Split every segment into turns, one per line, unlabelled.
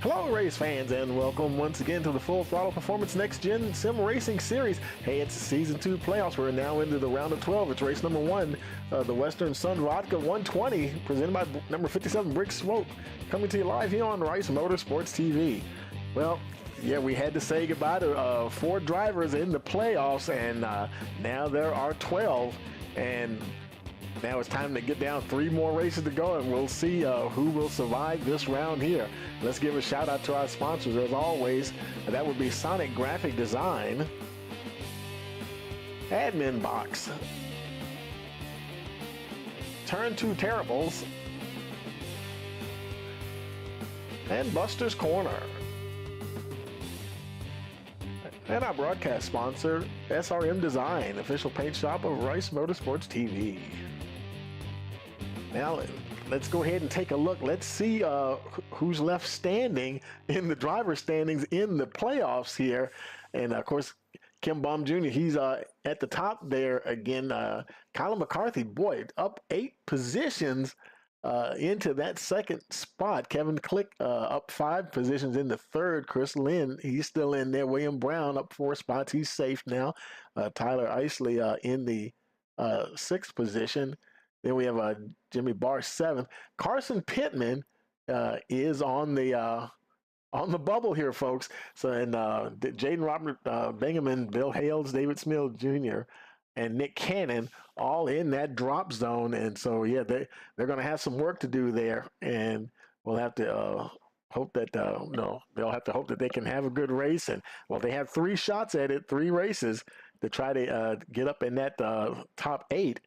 Hello, race fans, and welcome once again to the Full Throttle Performance Next Gen Sim Racing Series. Hey, it's Season 2 playoffs. We're now into the round of 12. It's race number 1, the Western Sun Vodka 120, presented by number 57 Brick Smoke, coming to you live here on Rice Motorsports TV. Well, yeah, we had to say goodbye to 4 drivers in the playoffs, and now there are 12, and now it's time to get down 3 more races to go, and we'll see who will survive this round here. Let's give a shout out to our sponsors, as always. That would be Sonic Graphic Design, Admin Box, Turn 2 Terribles, and Buster's Corner. And our broadcast sponsor, SRM Design, official paint shop of Rice Motorsports TV. Now, let's go ahead and take a look. Let's see who's left standing in the driver standings in the playoffs here. And, of course, Kim Baum Jr., he's at the top there again. Colin McCarthy, boy, up 8 positions into that second spot. Kevin Click up 5 positions in the third. Chris Lynn, he's still in there. William Brown up 4 spots. He's safe now. Tyler Isley in the 6th position. Then we have Jimmy Barr 7th. Carson Pittman is on the bubble here, folks. So and Jaden Robert Bingaman, Bill Hales, David Smith Jr., and Nick Cannon all in that drop zone. And so yeah, they're going to have some work to do there, and we'll have to hope that they'll have to hope that they can have a good race. And well, they have 3 shots at it, 3 races to try to get up in that top 8.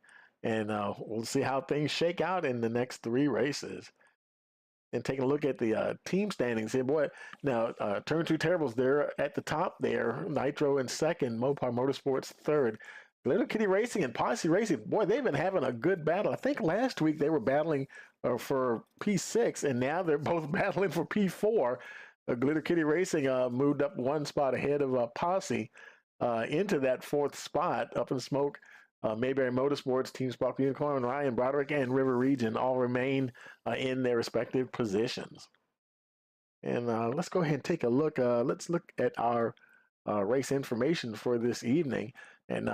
And we'll see how things shake out in the next 3 races. And taking a look at the team standings here, boy, now Turn 2 Terribles, they're at the top there. Nitro in 2nd, Mopar Motorsports 3rd. Little Kitty Racing and Posse Racing, boy, they've been having a good battle. I think last week they were battling for P6, and now they're both battling for P4. Glitter Kitty Racing moved up 1 spot ahead of Posse into that 4th spot. Up in Smoke, Mayberry Motorsports, Team Sparkle Unicorn, Ryan Broderick, and River Region all remain in their respective positions. And let's go ahead and take a look. Let's look at our race information for this evening. And,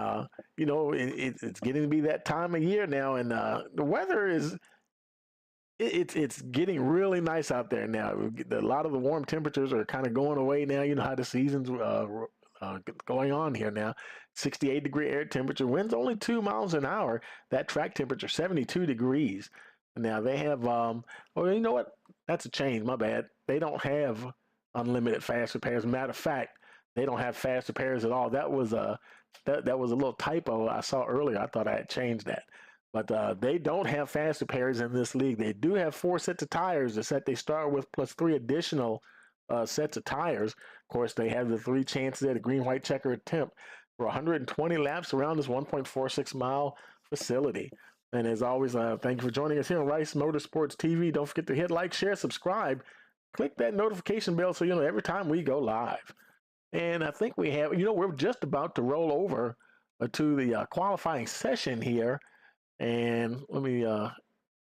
it's getting to be that time of year now, and the weather is it's getting really nice out there now. A lot of the warm temperatures are kind of going away now. You know how the season's going on here now. 68-degree air temperature, winds only 2 miles an hour. That track temperature 72 degrees. Now they have you know what? That's a change. My bad. They don't have unlimited fast repairs. Matter of fact, they don't have fast repairs at all. That was a little typo I saw earlier. I thought I had changed that. But they don't have fast repairs in this league. They do have 4 sets of tires, the set they start with, plus 3 additional sets of tires. Of course, they have the 3 chances at a green, white checker attempt for 120 laps around this 1.46 mile facility. And as always, thank you for joining us here on Rice Motorsports TV. Don't forget to hit like, share, subscribe. Click that notification bell so you know every time we go live. And I think we have, we're just about to roll over to the qualifying session here. And let me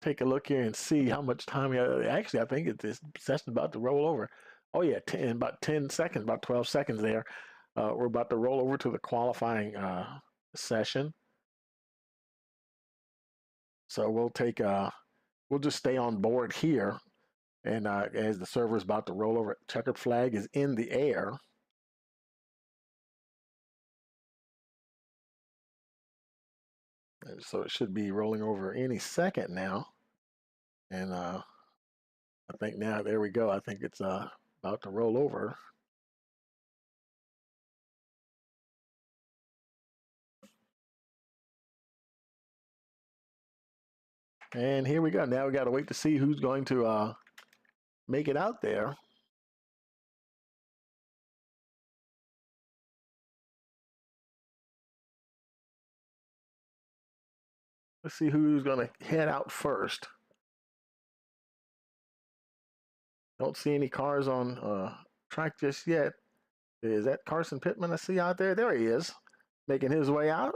take a look here and see how much time we have. Actually, I think this session's about to roll over. Oh, yeah, about 10 seconds, about 12 seconds there. We're about to roll over to the qualifying session. So we'll just stay on board here. And as the server is about to roll over, checkered flag is in the air. And so it should be rolling over any second now. And I think now, there we go. I think it's about to roll over. And here we go. Now we got to wait to see who's going to make it out there. Let's see who's going to head out first. Don't see any cars on track just yet. Is that Carson Pittman I see out there? There he is, making his way out.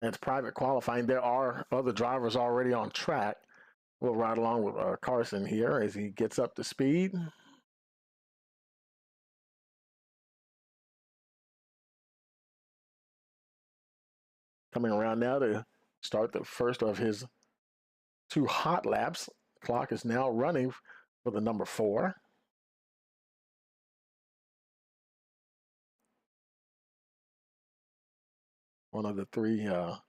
It's private qualifying. There are other drivers already on track. We'll ride along with Carson here as he gets up to speed. Coming around now to start the first of his 2 hot laps. Clock is now running for the number 4. One of the 3, sort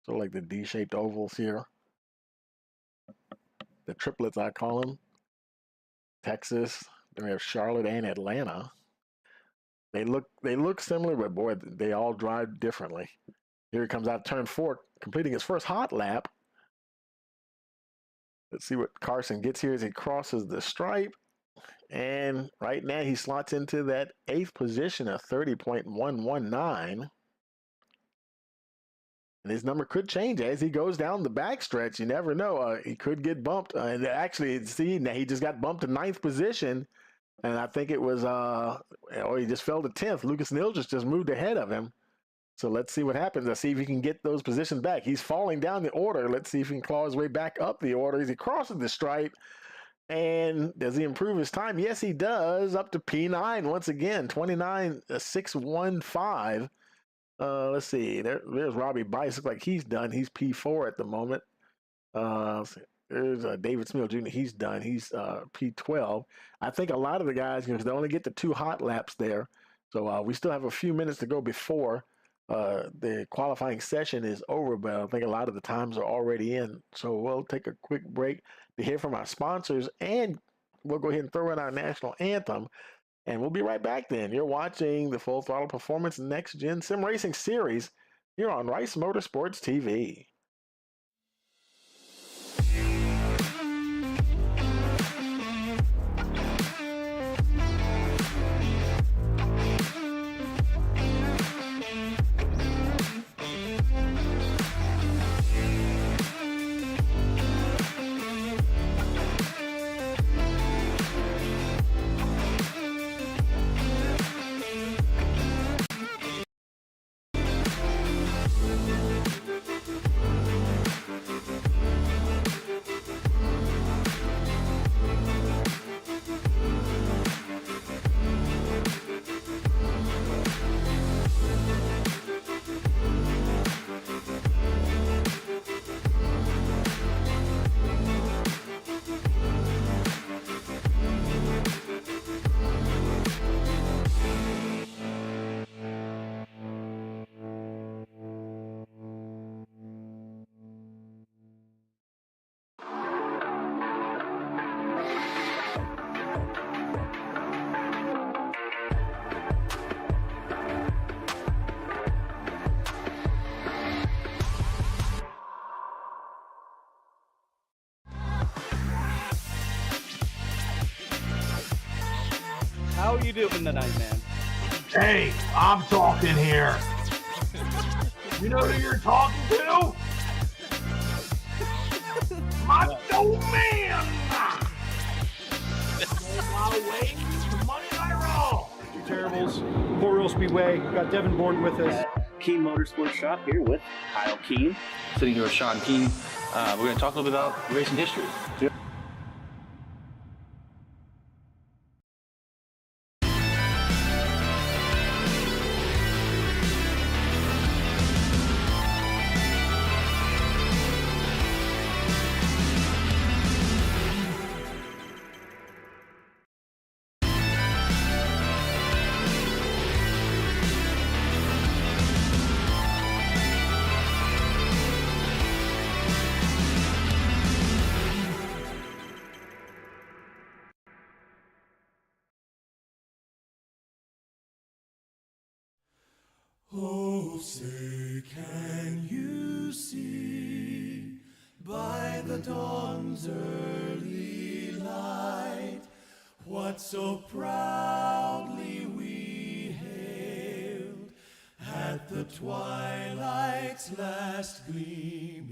of like the D-shaped ovals here. The triplets, I call them. Texas, we have Charlotte and Atlanta. They look similar, but boy, they all drive differently. Here he comes out turn 4, completing his first hot lap. Let's see what Carson gets here as he crosses the stripe. And right now he slots into that 8th position of 30.119. And his number could change as he goes down the backstretch. You never know. He could get bumped. And actually, see, now he just got bumped to 9th position. And I think it was, he just fell to 10th. Lucas Nilgis just moved ahead of him. So let's see what happens. Let's see if he can get those positions back. He's falling down the order. Let's see if he can claw his way back up the order as he crosses the stripe. And does he improve his time? Yes, he does. Up to P9 once again, 29.615. Let's see. There's Robbie Bice. Looks like he's done. He's P4 at the moment. There's David Smith Jr. He's done. He's P12. I think a lot of the guys, they only get the 2 hot laps there. So we still have a few minutes to go before the qualifying session is over, but I think a lot of the times are already in. So we'll take a quick break to hear from our sponsors, and we'll go ahead and throw in our national anthem, and we'll be right back then. You're watching the Full Throttle Performance Next Gen Sim Racing Series here on Rice Motorsports TV.
How are you doing tonight, man?
Hey, I'm talking here. You know who you're talking to? My domain! Money I roll.
Terribles, Port Royal Speedway. We've got Devin Bourne with us.
Keen Motorsports Shop here with Kyle Keen.
Sitting here with Sean Keen. We're going to talk a little bit about racing history.
Oh, say can you see by the dawn's early light what so proudly we hailed at the twilight's last gleaming,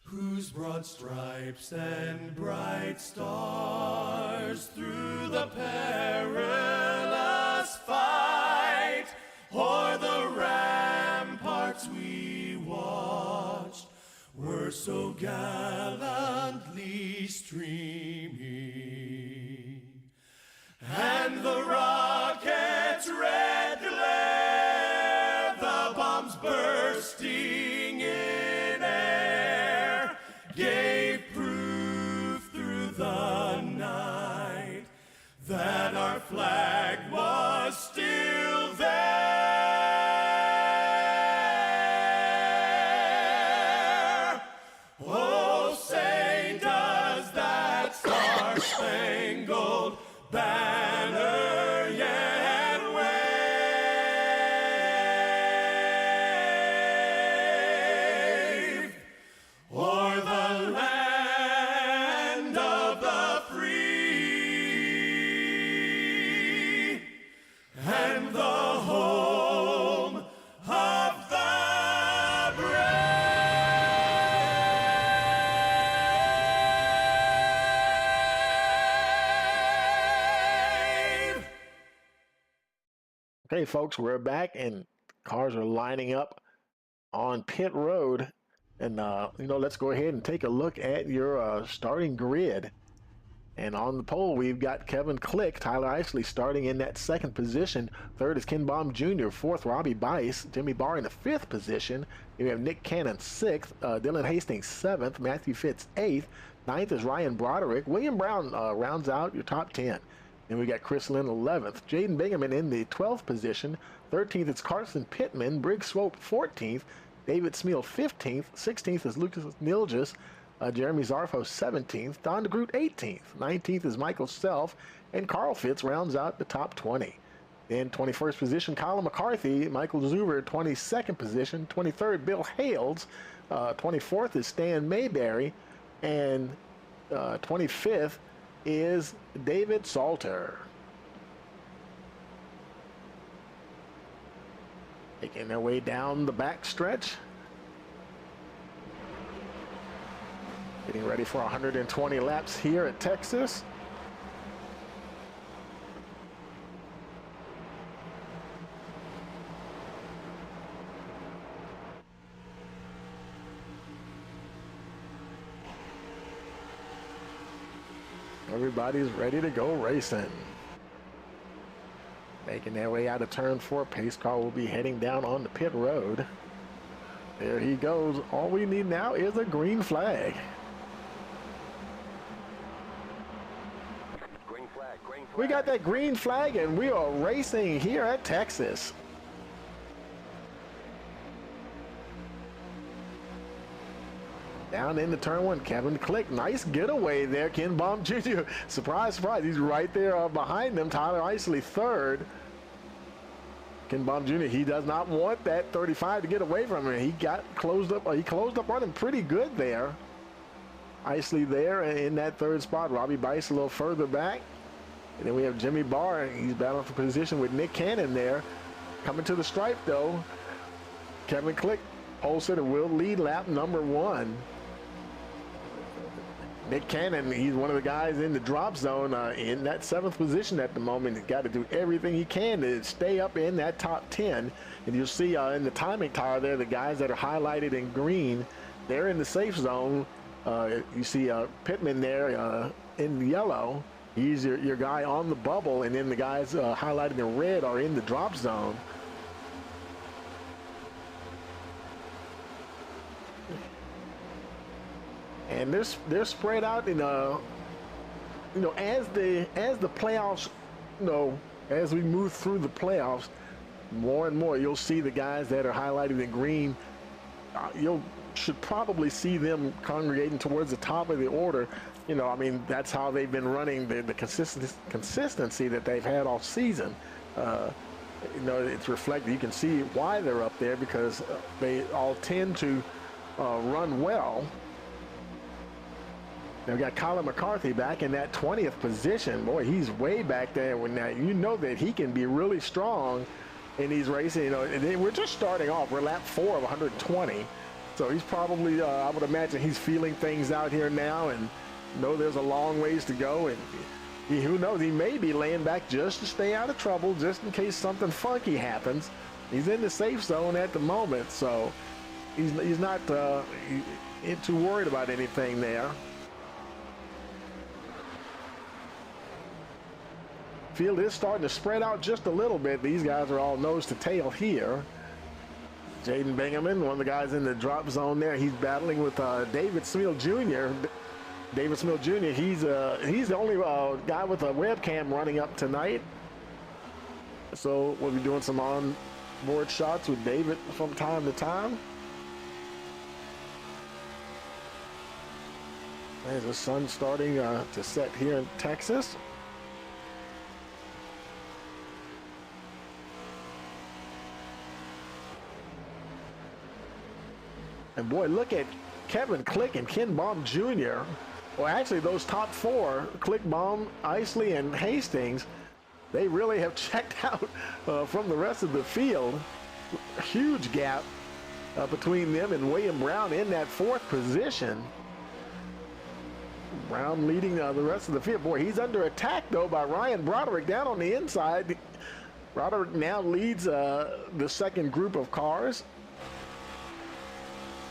whose broad stripes and bright stars through the perilous fight o'er the were so gallantly streaming, and the rocket's red glare, the bombs bursting in air, gave proof through the night that our flag was still there. Oh, say does that star-spangled banner yet wave o'er the land of the free and the home of the brave.
Okay, folks, we're back and cars are lining up on pit road. And, let's go ahead and take a look at your starting grid. And on the pole, we've got Kevin Click, Tyler Isley starting in that second position. Third is Ken Baum Jr. Fourth, Robbie Bice. Jimmy Barr in the fifth position. We have Nick Cannon sixth. Dylan Hastings seventh. Matthew Fitz eighth. Ninth is Ryan Broderick. William Brown rounds out your top 10. Then we got Chris Lynn 11th. Jaden Bingaman in the 12th position. 13th is Carson Pittman. Briggs Swope 14th. David Smeal 15th. 16th is Lucas Nilgis. Jeremy Zarfo 17th. Don DeGroot 18th. 19th is Michael Self. And Carl Fitz rounds out the top 20. In 21st position, Colin McCarthy. Michael Zuber 22nd position. 23rd, Bill Hales. 24th is Stan Mayberry. And 25th is David Salter. Making their way down the back stretch. Getting ready for 120 laps here at Texas. Everybody's ready to go racing. Making their way out of turn 4. Pace car will be heading down on the pit road. There he goes. All we need now is a green flag.
Green flag, green flag.
We got that green flag and we are racing here at Texas. Down into turn 1, Kevin Click. Nice getaway there, Ken Baum Jr. Surprise, surprise. He's right there behind them. Tyler Isley third. Ken Baum Jr., he does not want that 35 to get away from him. He got closed up. He closed up on him pretty good there. Isley there in that third spot. Robbie Bice a little further back. And then we have Jimmy Barr. He's battling for position with Nick Cannon there. Coming to the stripe, though. Kevin Click, pole sitter, will lead lap number 1. Nick Cannon, he's one of the guys in the drop zone in that 7th position at the moment. He's got to do everything he can to stay up in that top 10. And you'll see in the timing tower there, the guys that are highlighted in green, they're in the safe zone. You see Pittman there in yellow. He's your guy on the bubble, and then the guys highlighted in red are in the drop zone. And they're spread out in as the playoffs, as we move through the playoffs, more and more you'll see the guys that are highlighted in green. You should probably see them congregating towards the top of the order. That's how they've been running the consistency that they've had all season. It's reflected. You can see why they're up there because they all tend to run well. Now we got Colin McCarthy back in that 20th position. Boy, he's way back there. Now you know that he can be really strong in these races. And we're just starting off. We're lap 4 of 120. So he's probably, I would imagine he's feeling things out here now and there's a long ways to go. And who knows, he may be laying back just to stay out of trouble, just in case something funky happens. He's in the safe zone at the moment, so he's not ain't too worried about anything there. Field is starting to spread out just a little bit. These guys are all nose to tail here. Jaden Bingaman, one of the guys in the drop zone there, he's battling with David Smil Jr. David Smil Jr., he's the only guy with a webcam running up tonight. So we'll be doing some on-board shots with David from time to time. There's the sun starting to set here in Texas. And boy, look at Kevin Click and Ken Baum Jr. Well, actually, those top four, Click, Baum, Isley, and Hastings, they really have checked out from the rest of the field. Huge gap between them and William Brown in that fourth position. Brown leading the rest of the field. Boy, he's under attack, though, by Ryan Broderick down on the inside. Broderick now leads the second group of cars.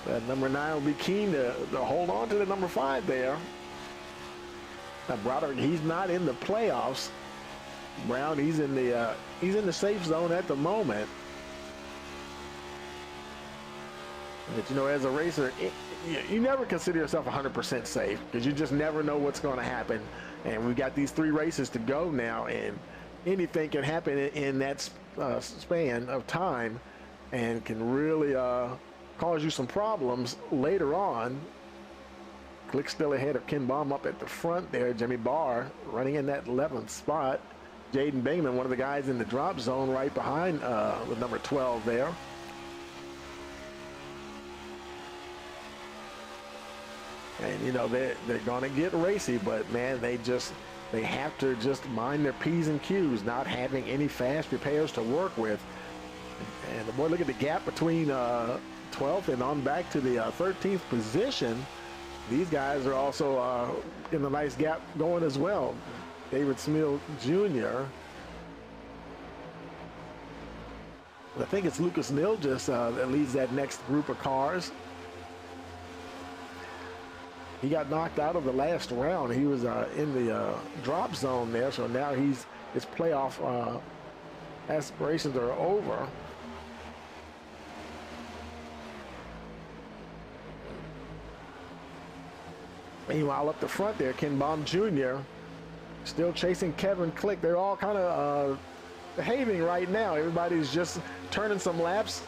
That number 9 will be keen to hold on to the number 5 there. Now Broderick, he's not in the playoffs. Brown, he's in the safe zone at the moment. But you know, as a racer, you never consider yourself 100% safe because you just never know what's going to happen. And we've got these 3 races to go now, and anything can happen in that span of time, and can really cause you some problems later on. Click still ahead of Ken Baum up at the front there. Jimmy Barr running in that 11th spot. Jaden Bingman, one of the guys in the drop zone right behind the number 12 there. And you know, they're gonna get racy, but man, they have to just mind their P's and Q's, not having any fast repairs to work with. And boy, look at the gap between 12th and on back to the 13th position. These guys are also in a nice gap going as well. David Smil Jr. I think it's Lucas Nilgis that leads that next group of cars. He got knocked out of the last round. He was in the drop zone there, so now his playoff aspirations are over. Meanwhile, up the front there, Ken Baum Jr. still chasing Kevin Click. They're all kind of behaving right now. Everybody's just turning some laps,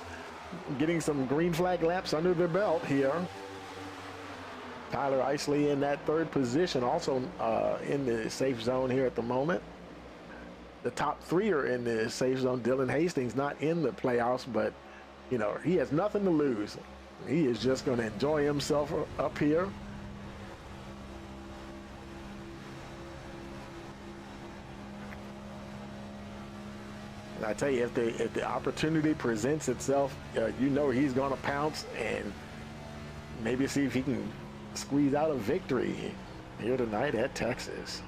getting some green flag laps under their belt here. Tyler Isley in that third position, also in the safe zone here at the moment. The top 3 are in the safe zone. Dylan Hastings not in the playoffs, but you know, he has nothing to lose. He is just going to enjoy himself up here. And I tell you, if the opportunity presents itself, you know he's going to pounce and maybe see if he can squeeze out a victory here tonight at Texas.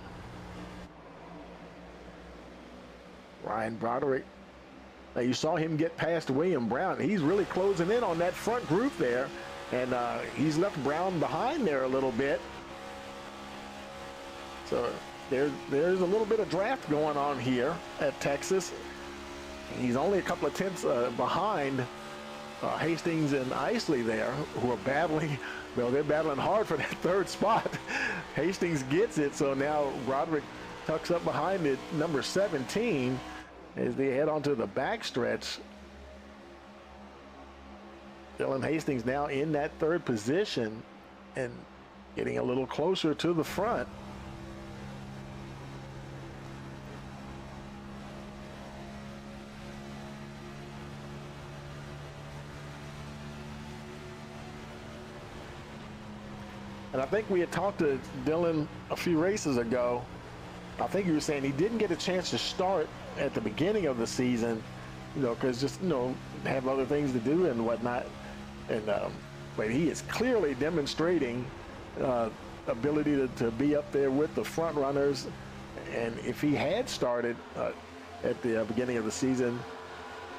Ryan Broderick. Now you saw him get past William Brown. He's really closing in on that front group there, and he's left Brown behind there a little bit. So there's a little bit of draft going on here at Texas. He's only a couple of tenths behind Hastings and Isley there, who are battling. Well, they're battling hard for that third spot. Hastings gets it, so now Broderick tucks up behind it, number 17, as they head onto the backstretch. Dylan Hastings now in that third position and getting a little closer to the front. And I think we had talked to Dylan a few races ago. I think he was saying he didn't get a chance to start at the beginning of the season, you know, because just, you know, have other things to do and whatnot. And but he is clearly demonstrating ability to be up there with the front runners. And if he had started at the beginning of the season,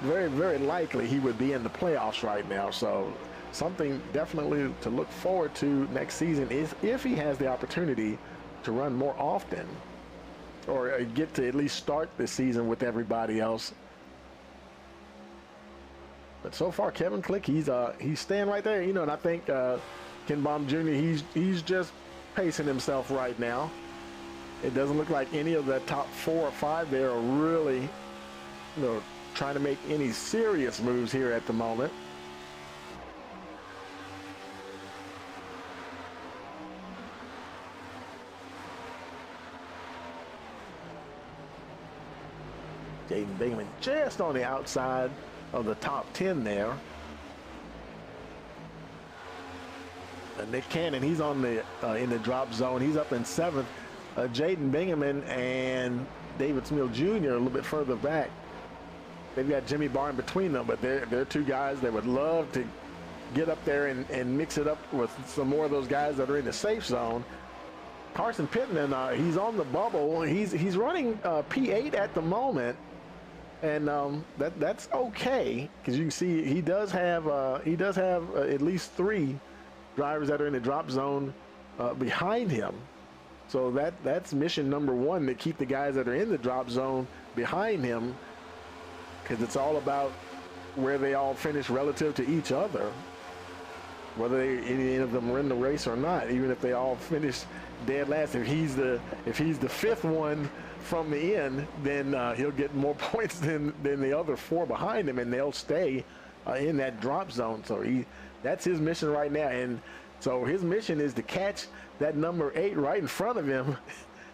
very, very likely he would be in the playoffs right now. So something definitely to look forward to next season is if he has the opportunity to run more often, or get to at least start the season with everybody else. But so far, Kevin Click, he's staying right there, you know, and I think Ken Baum Jr., he's just pacing himself right now. It doesn't look like any of the top 4 or 5 there are really, you know, trying to make any serious moves here at the moment. Jaden Bingaman just on the outside of the top 10 there. Nick Cannon, he's on the in the drop zone. He's up in 7th. Jaden Bingaman and David Smil Jr. a little bit further back. They've got Jimmy Barr in between them, but they're two guys that would love to get up there and mix it up with some more of those guys that are in the safe zone. Carson Pittman, he's on the bubble. He's running P8 at the moment. And that's okay, because you can see he does have at least 3 drivers that are in the drop zone behind him. So that's mission number 1, to keep the guys that are in the drop zone behind him, because it's all about where they all finish relative to each other, whether any of them win the race or not. Even if they all finish dead last, if he's the 5th one from the end, then he'll get more points than the other 4 behind him, and they'll stay in that drop zone. So that's his mission right now. And so his mission is to catch that number 8 right in front of him,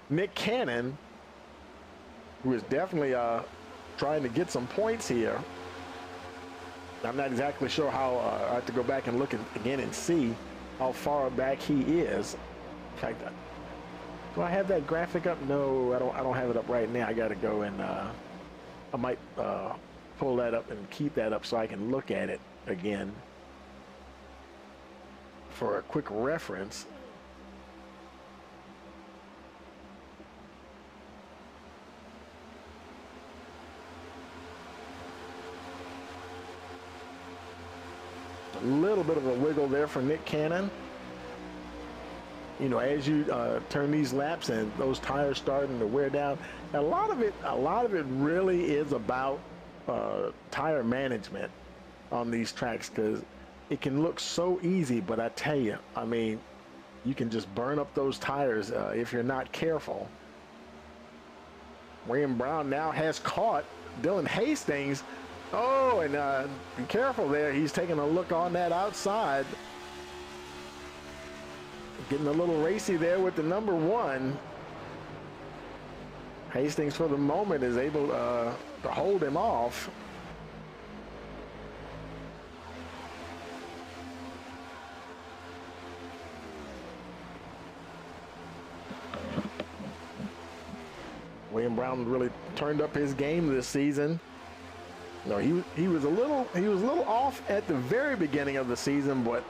Nick Cannon, who is definitely trying to get some points here. I'm not exactly sure how. I have to go back and look again and see how far back he is. In fact, do I have that graphic up? No, I don't have it up right now. I got to go and I might pull that up and keep that up so I can look at it again for a quick reference. A little bit of a wiggle there for Nick Cannon. You know, as you turn these laps and those tires starting to wear down, a lot of it really is about tire management on these tracks, because it can look so easy, but I tell you, I mean, you can just burn up those tires if you're not careful. William Brown now has caught Dylan Hastings. Oh, and be careful there. He's taking a look on that outside. Getting a little racy there with the number 1. Hastings, for the moment, is able to hold him off. William Brown really turned up his game this season. No, he was a little off at the very beginning of the season, but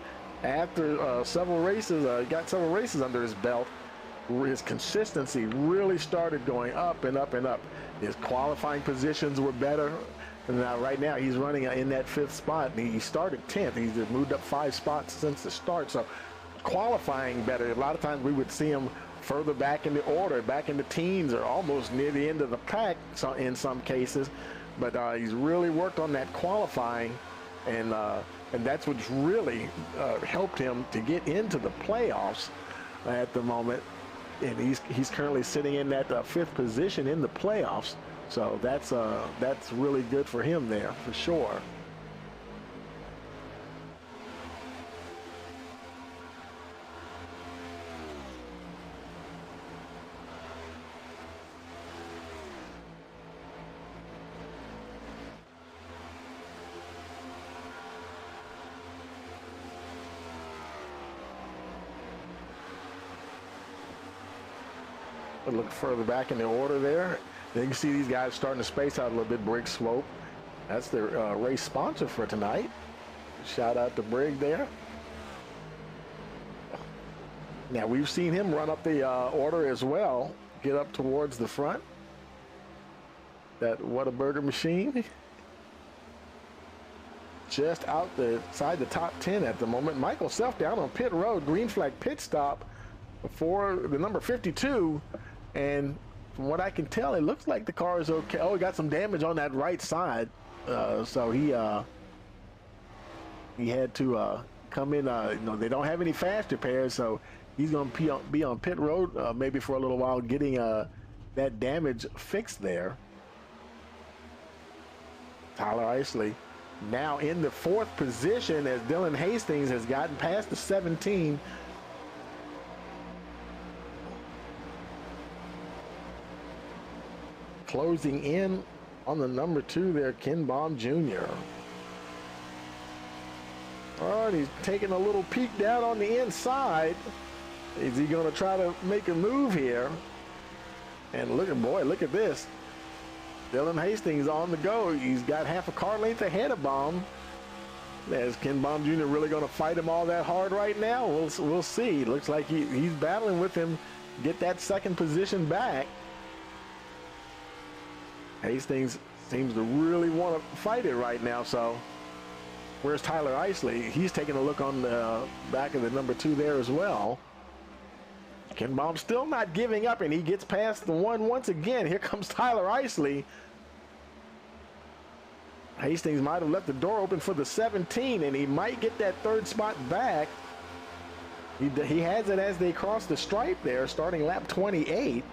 after several races, got several races under his belt, his consistency really started going up and up and up. His qualifying positions were better. And now, right now, he's running in that 5th spot. And he started 10th. He's moved up 5 spots since the start. So qualifying better. A lot of times we would see him further back in the order, back in the teens, or almost near the end of the pack in some cases. But he's really worked on that qualifying, and that's what's really helped him to get into the playoffs at the moment. And he's currently sitting in that 5th position in the playoffs. So that's really good for him there, for sure. Look further back in the order there. Then you can see these guys starting to space out a little bit. Brigg Swope, that's their race sponsor for tonight. Shout out to Brigg there. Now we've seen him run up the order as well, get up towards the front. That Whataburger machine. just outside the top 10 at the moment. Michael Self down on pit road, green flag pit stop for the number 52. And from what I can tell, it looks like the car is okay. Oh, he got some damage on that right side. So he had to come in. You know, they don't have any fast repairs, so he's going to be on pit road maybe for a little while, getting that damage fixed there. Tyler Isley now in the 4th position as Dylan Hastings has gotten past the 17. Closing in on the number 2 there, Ken Baum Jr. All right, he's taking a little peek down on the inside. Is he going to try to make a move here? And look at this. Dylan Hastings on the go. He's got half a car length ahead of Baum. Is Ken Baum Jr. really going to fight him all that hard right now? We'll see. Looks like he's battling with him, get that 2nd position back. Hastings seems to really want to fight it right now. So where's Tyler Isley? He's taking a look on the back of the number 2 there as well. Ken Baum still not giving up, and he gets past the 1 once again. Here comes Tyler Isley. Hastings might have left the door open for the 17, and he might get that 3rd spot back. He has it as they cross the stripe there, starting lap 28.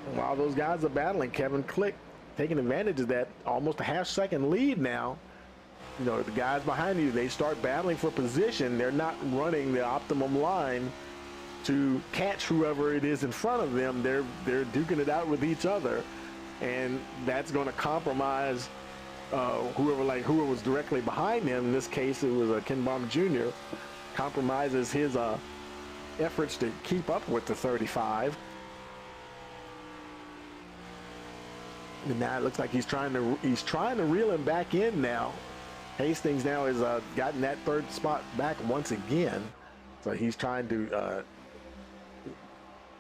And while those guys are battling, Kevin Click taking advantage of that almost a half-second lead now. You know, the guys behind you, they start battling for position. They're not running the optimum line to catch whoever it is in front of them. They're duking it out with each other, and that's going to compromise whoever was directly behind him. In this case, it was Ken Baum Jr. compromises his efforts to keep up with the 35. And now it looks like he's trying to reel him back in now. Hastings now has gotten that 3rd spot back once again. So he's trying to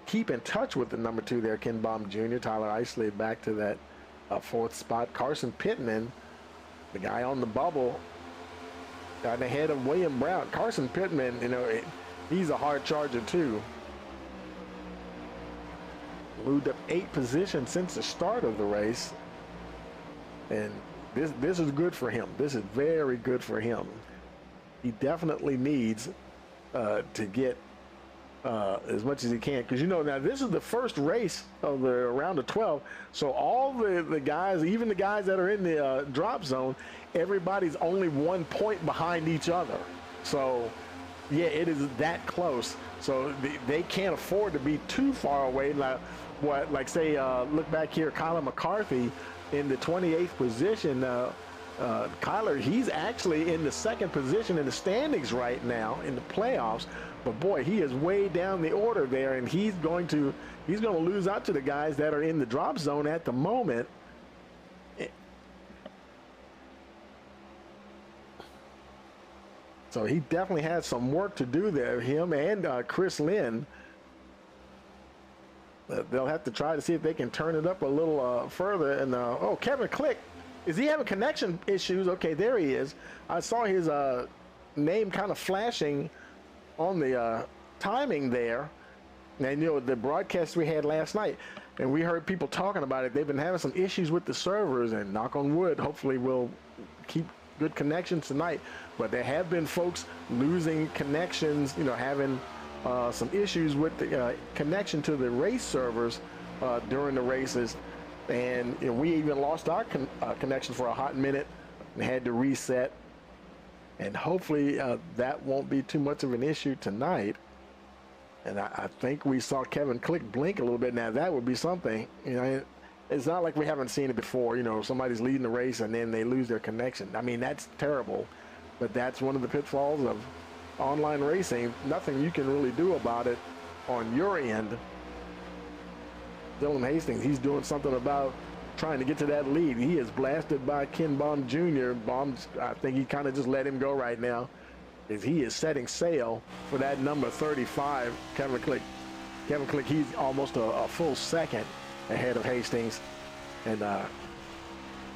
keep in touch with the number 2 there, Ken Baum Jr. Tyler Isley back to that 4th spot. Carson Pittman, the guy on the bubble, got ahead of William Brown. Carson Pittman, you know, he's a hard charger too. Moved up 8 positions since the start of the race. And this is good for him. This is very good for him. He definitely needs to get as much as he can, because, you know, now this is the first race of the round of 12, so all the guys, even the guys that are in the drop zone, everybody's only 1 point behind each other. So yeah, it is that close. So they can't afford to be too far away. Like say, look back here, Kyler McCarthy in the 28th position. Kyler, he's actually in the 2nd position in the standings right now in the playoffs. But boy, he is way down the order there, and he's going to lose out to the guys that are in the drop zone at the moment. So he definitely has some work to do there, him and Chris Lynn. They'll have to try to see if they can turn it up a little further. And oh, Kevin Click, is he having connection issues? Okay, there he is. I saw his name kind of flashing on the timing there. And, you know, the broadcast we had last night, and we heard people talking about it. They've been having some issues with the servers, and knock on wood, hopefully we'll keep good connections tonight. But there have been folks losing connections, you know, having some issues with the connection to the race servers during the races. And, you know, we even lost our connection for a hot minute and had to reset. And hopefully that won't be too much of an issue tonight. And I think we saw Kevin Click blink a little bit. Now that would be something. You know, it's not like we haven't seen it before. You know, somebody's leading the race and then they lose their connection. I mean, that's terrible. But that's one of the pitfalls of online racing. Nothing you can really do about it on your end. Dylan Hastings, he's doing something about trying to get to that lead. He is blasted by Ken Baum Jr. Baum's, I think he kind of just let him go right now, as he is setting sail for that number 35, Kevin Click. Kevin Click, he's almost a full second ahead of Hastings. And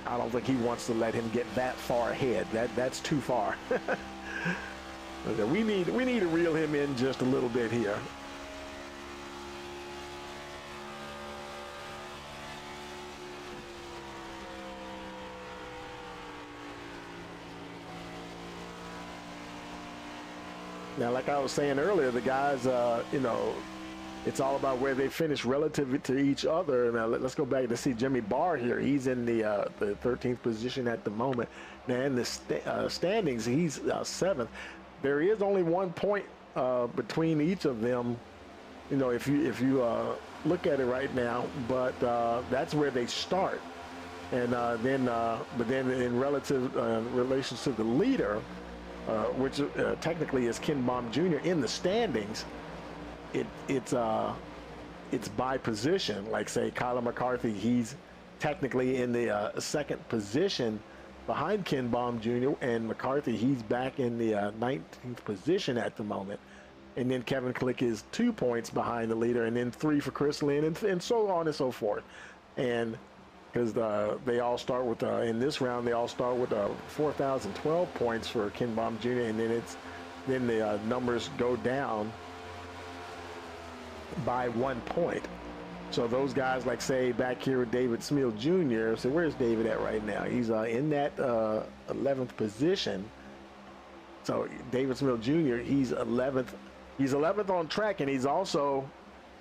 I don't think he wants to let him get that far ahead. That's too far. we need to reel him in just a little bit here. Now, like I was saying earlier, the guys, you know, it's all about where they finish relative to each other. Now, let's go back to see Jimmy Barr here. He's in the 13th position at the moment. Now, in the standings, he's 7th. There is only 1 point between each of them, you know, if you look at it right now. But that's where they start. And but then in relative relations to the leader, which technically is Ken Baum Jr. in the standings, it's by position. Like, say, Kyler McCarthy, he's technically in the 2nd position behind Ken Baum Jr., and McCarthy, he's back in the 19th position at the moment. And then Kevin Click is 2 points behind the leader, and then 3 for Chris Lynn, and so on and so forth. And because they all start with, in this round, they all start with 4,012 points for Ken Baum Jr., and then the numbers go down by 1 point. So those guys, like, say, back here with David Smeal Jr., so where's David at right now? He's in that 11th position. So David Smeal Jr., he's 11th. He's 11th on track, and he's also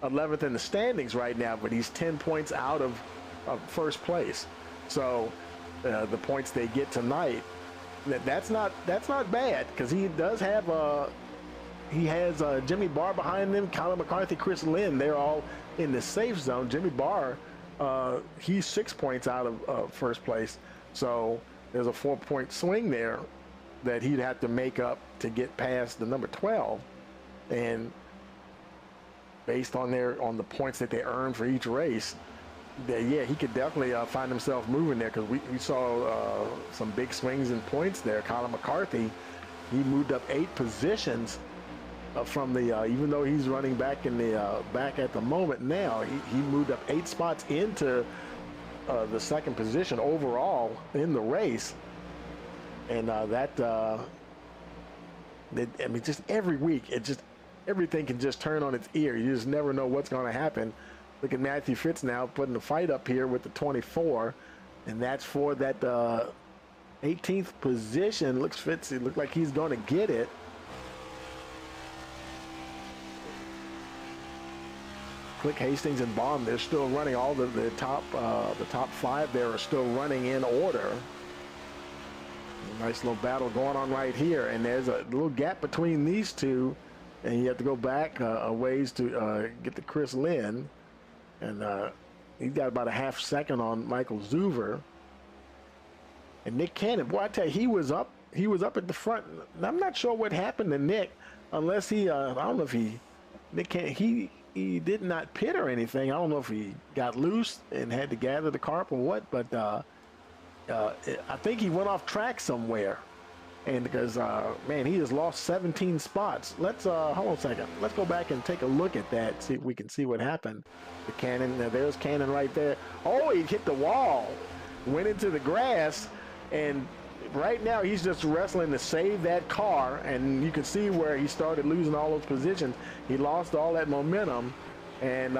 11th in the standings right now, but he's 10 points out of first place. So the points they get tonight, that's not bad, because he does have he has Jimmy Barr behind him, Kyler McCarthy, Chris Lynn. They're all in the safe zone. Jimmy Barr, he's 6 points out of first place. So there's a 4-point swing there that he'd have to make up to get past the number 12. And based on the points that they earn for each race, yeah, he could definitely find himself moving there, because we saw some big swings in points there. Colin McCarthy, he moved up 8 positions from the, even though he's running back in the back at the moment now, he moved up 8 spots into the 2nd position overall in the race. And I mean, just every week, everything can just turn on its ear. You just never know what's going to happen. Look at Matthew Fitz now putting the fight up here with the 24, and that's for that 18th position. It looked like he's going to get it. Click, Hastings, and Baum, they're still running. All the top 5 there are still running in order. Nice little battle going on right here, and there's a little gap between these two, and you have to go back a ways to get to Chris Lynn. And he's got about a half second on Michael Zuver. And Nick Cannon, boy, I tell you, he was up at the front. I'm not sure what happened to Nick, unless he, I don't know if Nick Cannon, he did not pit or anything. I don't know if he got loose and had to gather the carp or what, but I think he went off track somewhere. And because, man, he has lost 17 spots. Let's, hold on a second. Let's go back and take a look at that, see if we can see what happened. The Cannon, there's Cannon right there. Oh, he hit the wall, went into the grass, and right now he's just wrestling to save that car, and you can see where he started losing all those positions. He lost all that momentum, and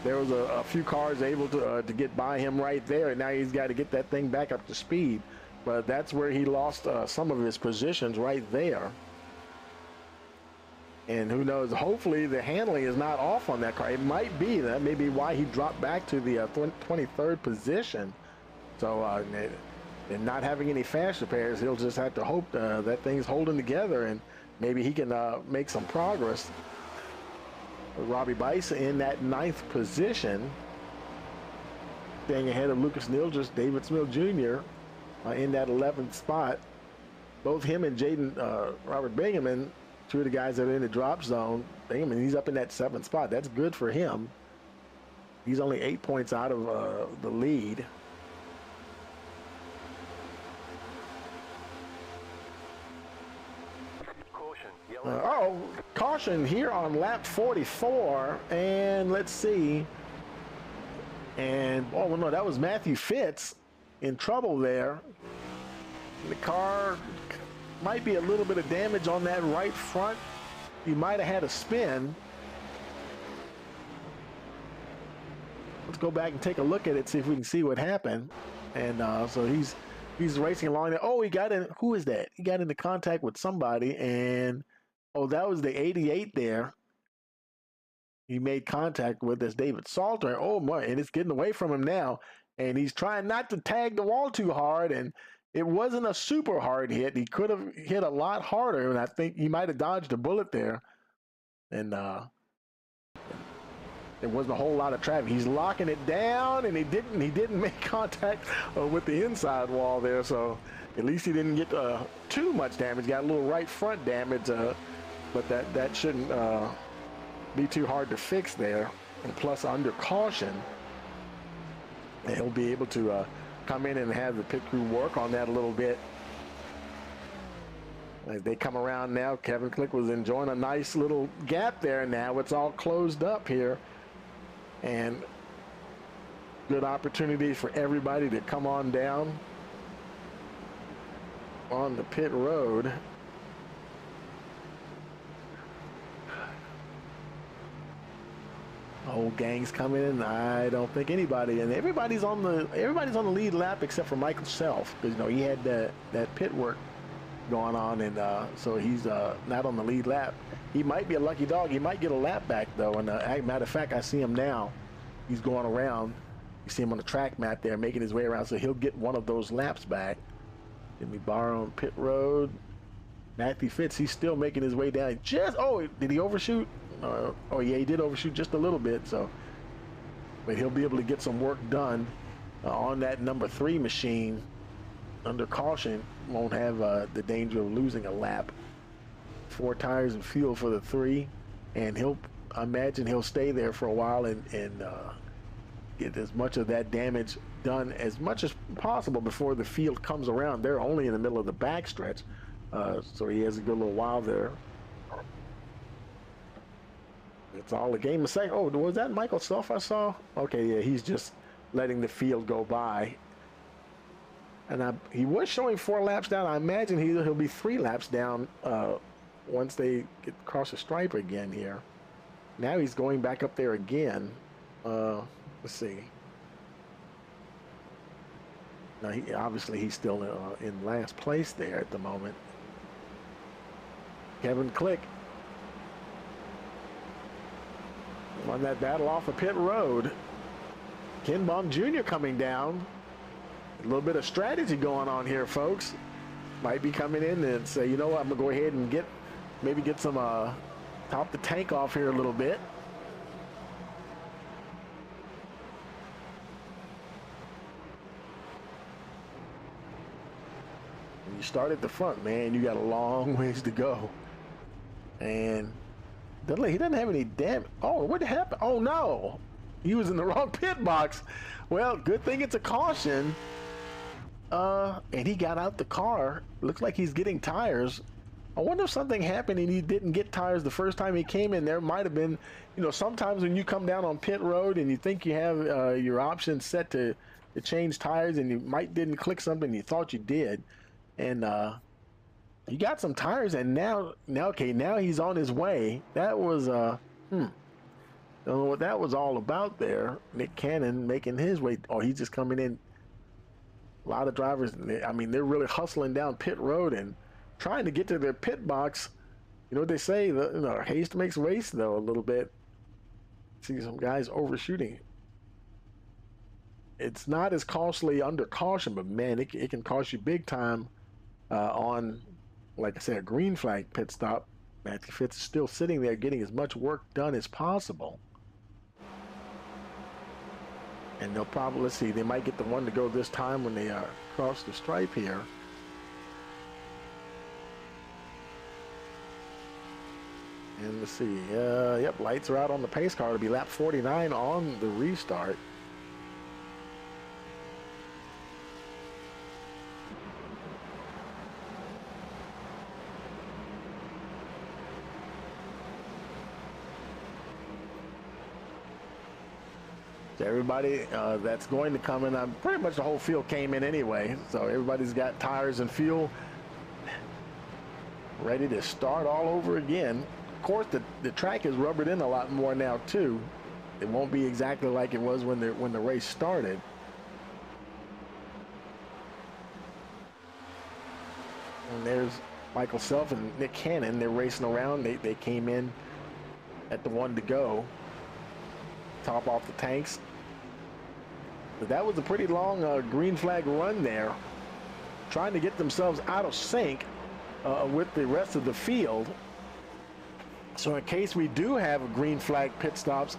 there was a few cars able to get by him right there, and now he's got to get that thing back up to speed. But that's where he lost some of his positions right there. And who knows, hopefully the handling is not off on that car. It might be. That may be why he dropped back to the 23rd position. So and not having any fast repairs, he'll just have to hope that thing's holding together, and maybe he can make some progress. Robbie Bice in that 9th position, staying ahead of Lucas Nildress, David Smill Jr., in that 11th spot. Both him and Jaden Robert Bingaman, two of the guys that are in the drop zone. Bingaman, he's up in that 7th spot. That's good for him. He's only 8 points out of the lead. Caution here on lap 44, and let's see. And, oh, no, that was Matthew Fitz. in trouble there. The car might be a little bit of damage on that right front. He might have had a spin. Let's go back and take a look at it, see if we can see what happened. And so he's racing along there. Oh, he got in. Who is that? He got into contact with somebody, and oh, that was the 88 there. He made contact with this David Salter. Oh my, and it's getting away from him now. And he's trying not to tag the wall too hard, and it wasn't a super hard hit. He could have hit a lot harder, and I think he might have dodged a bullet there. And there wasn't a whole lot of traffic. He's locking it down, and he didn't make contact with the inside wall there. So at least he didn't get too much damage. Got a little right front damage, but that shouldn't be too hard to fix there. And plus, under caution, he'll be able to come in and have the pit crew work on that a little bit. As they come around now, Kevin Click was enjoying a nice little gap there. Now it's all closed up here. And good opportunity for everybody to come on down on the pit road. Whole gang's coming in. I don't think anybody, and everybody's on the lead lap except for Michael Self, because you know he had that pit work going on, and so he's not on the lead lap. He might be a lucky dog. He might get a lap back though. And matter of fact, I see him now. He's going around. You see him on the track map there, making his way around, so he'll get one of those laps back. Then we borrow on pit road. Matthew Fitz, he's still making his way down. Did he overshoot? Oh yeah, he did overshoot just a little bit. So, but he'll be able to get some work done on that number 3 machine. Under caution, won't have the danger of losing a lap. 4 tires and fuel for the 3, and I imagine he'll stay there for a while and get as much of that damage done as much as possible before the field comes around. They're only in the middle of the backstretch, so he has a good little while there. It's all a game of second. Oh, was that Michael Self I saw? Okay, yeah, he's just letting the field go by. And he was showing 4 laps down. I imagine he'll be 3 laps down once they get across the stripe again here. Now he's going back up there again. Let's see. Now, obviously, he's still in last place there at the moment. Kevin Click won that battle off of pit road. Ken Baum Jr. coming down. A little bit of strategy going on here, folks. Might be coming in and say, you know what, I'm gonna go ahead and maybe get some top the tank off here a little bit. When you start at the front, man, you got a long ways to go. And he doesn't have any damage. Oh, what happened? Oh no, he was in the wrong pit box. Well, good thing it's a caution. And he got out the car. Looks like he's getting tires. I wonder if something happened and he didn't get tires the first time he came in. There might have been, you know, sometimes when you come down on pit road and you think you have your options set to change tires and you didn't click something you thought you did, and he got some tires, and now he's on his way. That was don't know what that was all about there. Nick Cannon making his way. Oh, he's just coming in. A lot of drivers, I mean, they're really hustling down pit road and trying to get to their pit box. You know what they say, haste makes waste, though, a little bit. See some guys overshooting. It's not as costly under caution, but man, it can cost you big time on, like I said, a green flag pit stop. Matthew Fitz is still sitting there getting as much work done as possible. And they'll probably, let's see, they might get the one to go this time when they cross the stripe here. And let's see, yep, lights are out on the pace car to be lap 49 on the restart. So everybody that's going to come in, pretty much the whole field came in anyway. So everybody's got tires and fuel ready to start all over again. Of course, the track is rubbered in a lot more now too. It won't be exactly like it was when the race started. And there's Michael Self and Nick Cannon. They're racing around. They came in at the one to go. Top off the tanks. But that was a pretty long green flag run there, trying to get themselves out of sync with the rest of the field. So in case we do have a green flag pit stops,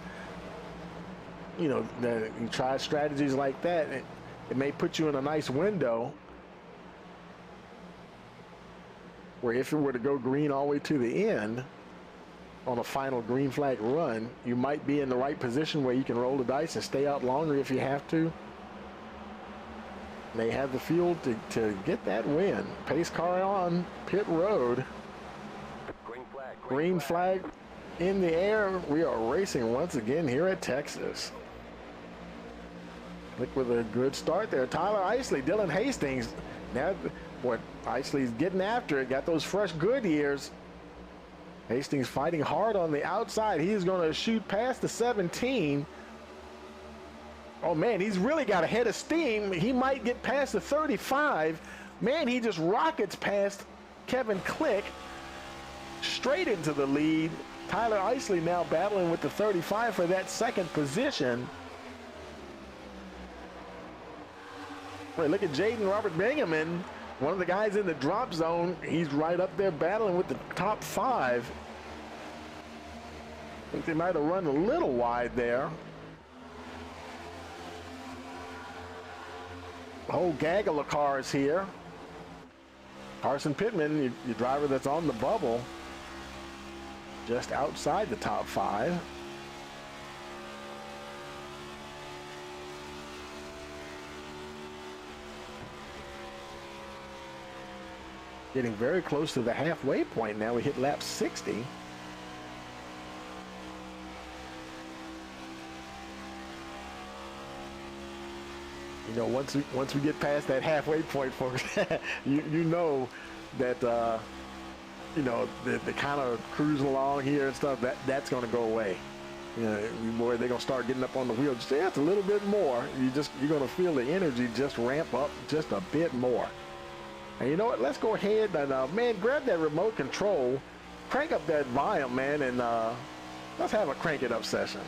you know, you try strategies like that, it may put you in a nice window where if it were to go green all the way to the end on a final green flag run, you might be in the right position where you can roll the dice and stay out longer if you have to. They have the fuel to get that win. Pace car on pit road. Green flag in the air. We are racing once again here at Texas. Look, with a good start there. Tyler Isley, Dylan Hastings. Now, what Isley's getting after it. Got those fresh Goodyears. Hastings fighting hard on the outside. He's going to shoot past the 17. Oh, man, he's really got a head of steam. He might get past the 35. Man, he just rockets past Kevin Click straight into the lead. Tyler Isley now battling with the 35 for that second position. Wait, look at Jaden Robert Bingaman, one of the guys in the drop zone. He's right up there battling with the top 5. I think they might have run a little wide there. A whole gaggle of cars here. Carson Pittman, your driver that's on the bubble, just outside the top 5. Getting very close to the halfway point now. We hit lap 60. You know, once we get past that halfway point, folks, you know that you know the kind of cruising along here and stuff, that's going to go away. You know, boy, they're going to start getting up on the wheel just a little bit more. You're going to feel the energy just ramp up just a bit more. And you know what? Let's go ahead and man, grab that remote control, crank up that volume, man, and let's have a crank it up session.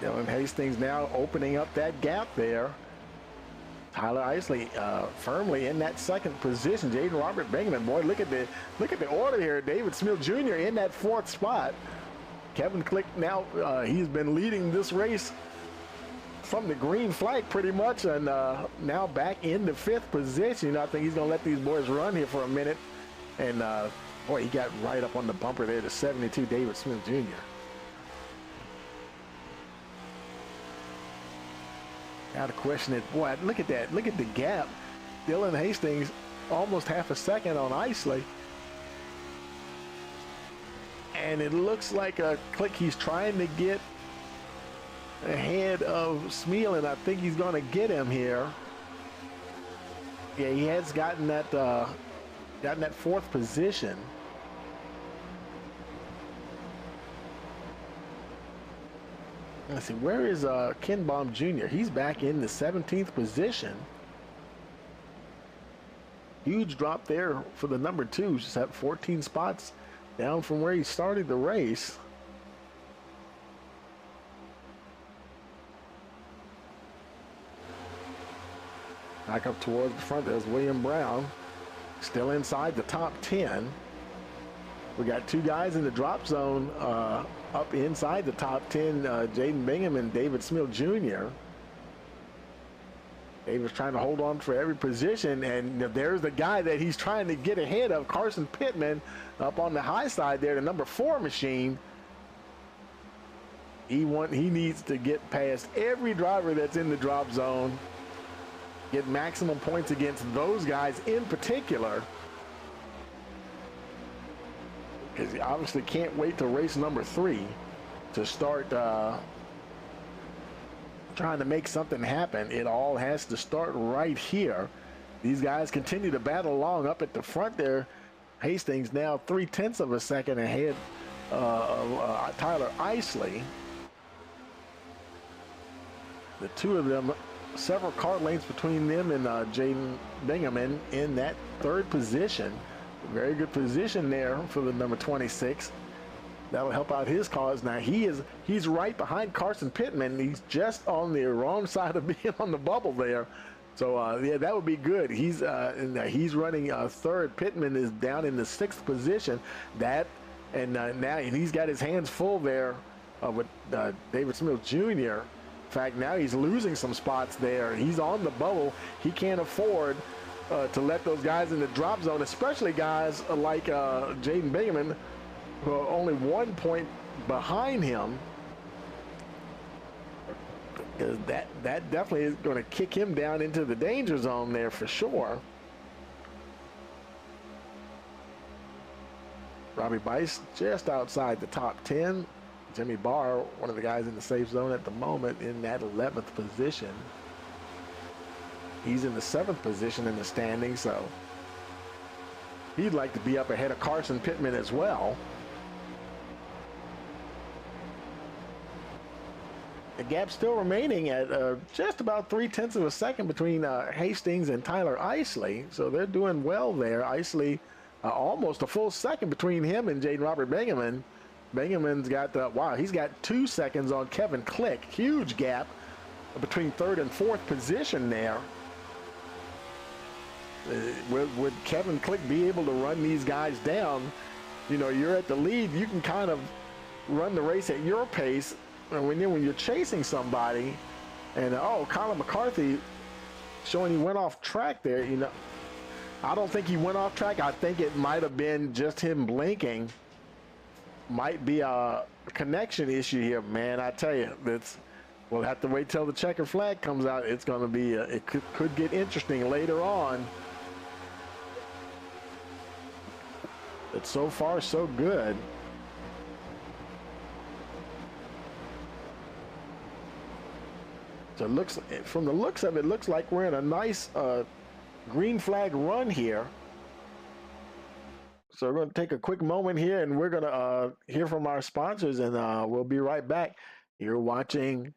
Dylan Hastings now opening up that gap there. Tyler Isley firmly in that second position. Jaden Robert Bingaman, boy, look at the order here. David Smith Jr. in that 4th spot. Kevin Click now, he's been leading this race from the green flag pretty much, and now back in the 5th position. You know, I think he's gonna let these boys run here for a minute. And boy, he got right up on the bumper there to 72, David Smith Jr. Now to question it, boy, look at that. Look at the gap. Dylan Hastings almost half a second on Isley. And it looks like a Click. He's trying to get ahead of Smeal, and I think he's going to get him here. Yeah, he has gotten that fourth position. Let's see, where is Ken Baum Jr.? He's back in the 17th position. Huge drop there for the number 2. Just at 14 spots down from where he started the race. Back up towards the front, there's William Brown. Still inside the top 10. We got 2 guys in the drop zone up inside the top 10, Jaden Bingham and David Smeal Jr. David's trying to hold on for every position, and there's the guy that he's trying to get ahead of, Carson Pittman, up on the high side there, the number 4 machine. He needs to get past every driver that's in the drop zone, get maximum points against those guys in particular, because he obviously can't wait to race number 3 to start trying to make something happen. It all has to start right here. These guys continue to battle along up at the front there. Hastings now 0.3 of a second ahead of Tyler Isley. The 2 of them, several car lengths between them and Jaden Bingham in that 3rd position. Very good position there for the number 26. That'll help out his cause. Now he's right behind Carson Pittman. He's just on the wrong side of being on the bubble there. So yeah, that would be good. He's running 3rd. Pittman is down in the 6th position. Now he's got his hands full there with David Smeal Jr. In fact, now he's losing some spots there. He's on the bubble. He can't afford to let those guys in the drop zone, especially guys like Jaden Bingham, who are only 1 point behind him. Because that definitely is going to kick him down into the danger zone there for sure. Robbie Bice just outside the top 10. Jimmy Barr, one of the guys in the safe zone at the moment, in that 11th position. He's in the 7th position in the standing, so he'd like to be up ahead of Carson Pittman as well. The gap still remaining at just about 0.3 of a second between Hastings and Tyler Isley, so they're doing well there. Isley almost a full second between him and Jaden Robert Bingaman. Bingaman's got, wow, he's got 2 seconds on Kevin Click. Huge gap between 3rd and 4th position there. Would Kevin Click be able to run these guys down? You know, you're at the lead, you can kind of run the race at your pace. And when you're chasing somebody, and Colin McCarthy showing he went off track there, you know, I don't think he went off track. I think it might have been just him blinking. Might be a connection issue here, man. I tell you, we'll have to wait till the checker flag comes out. It's going to be, it could get interesting later on. But so far, so good. So it looks, from the looks of it, looks like we're in a nice green flag run here. So we're going to take a quick moment here, and we're going to hear from our sponsors, and we'll be right back. You're watching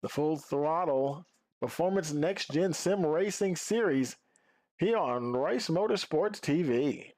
the Full Throttle Performance Next Gen Sim Racing Series here on Rice Motorsports TV.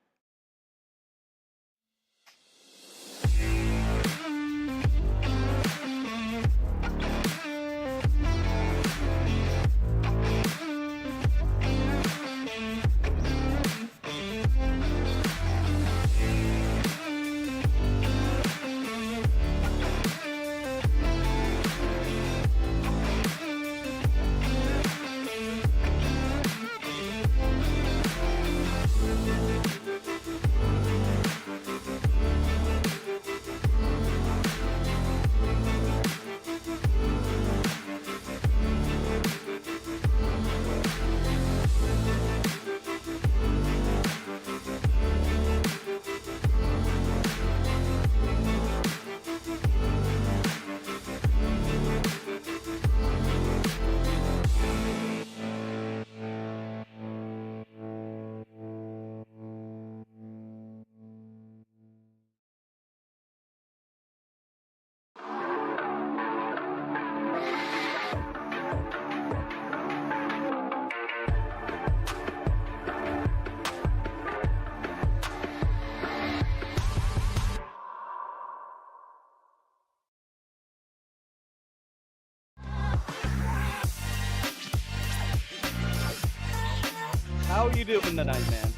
How are you doing tonight, man?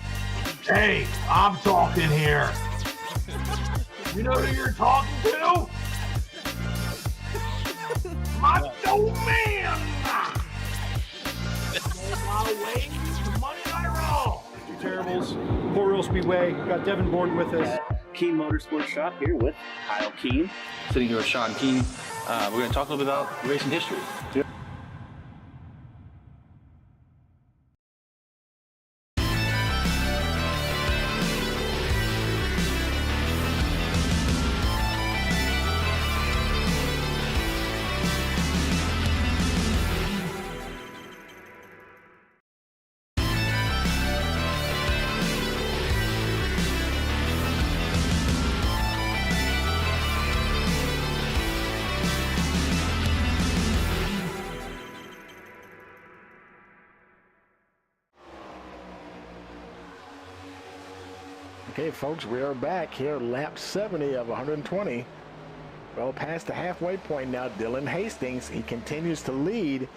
Hey, I'm talking here. You know who you're talking to? My man! My way, the money I roll.
Terribles, Port Royal Speedway. Got Devin Borden with us.
Keen Motorsports Shop here with Kyle Keen.
Sitting here with Sean Keen. We're going to talk a little bit about racing history.
Okay, folks, we are back here, lap 70 of 120. Well, past the halfway point now, Dylan Hastings, he continues to lead.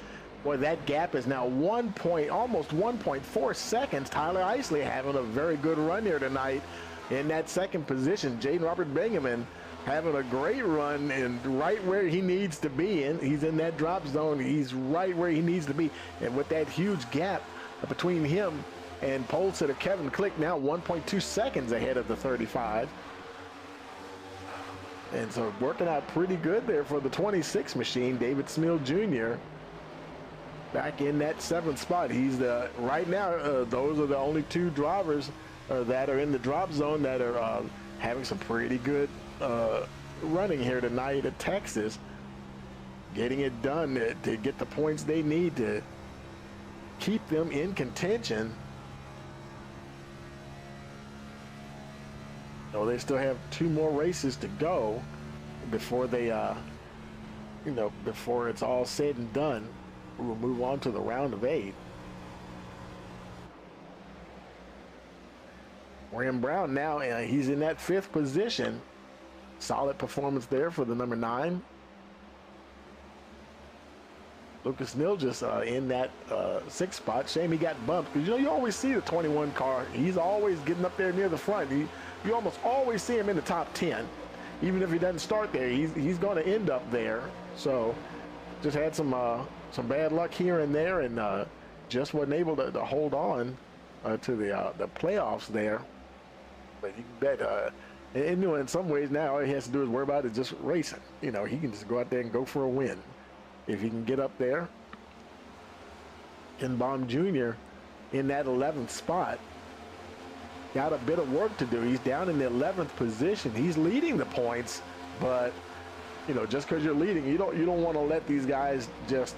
Boy, that gap is now almost 1.4 seconds. Tyler Isley having a very good run here tonight in that second position. Jaden Robert Bingaman having a great run and right where he needs to be. And he's in that drop zone. He's right where he needs to be. And with that huge gap between him and pole sitter Kevin Click, now 1.2 seconds ahead of the 35. And so working out pretty good there for the 26 machine. David Smeal Jr. back in that 7th spot. He's right now, those are the only 2 drivers that are in the drop zone that are having some pretty good running here tonight at Texas. Getting it done to get the points they need to keep them in contention. So they still have 2 more races to go before they, before it's all said and done. We'll move on to the round of 8. Graham Brown now, he's in that 5th position. Solid performance there for the number 9. Lucas Nilgis in that 6th spot. Shame he got bumped, because you always see the 21 car. He's always getting up there near the front. You almost always see him in the top 10. Even if he doesn't start there, he's going to end up there. So just had some bad luck here and there, and just wasn't able to hold on to the playoffs there. But you can bet, in some ways now, all he has to do is worry about is just racing. He can just go out there and go for a win. If he can get up there. Ken Baum Jr. in that 11th spot. Got a bit of work to do. He's down in the 11th position. He's leading the points, but just because you're leading, you don't want to let these guys just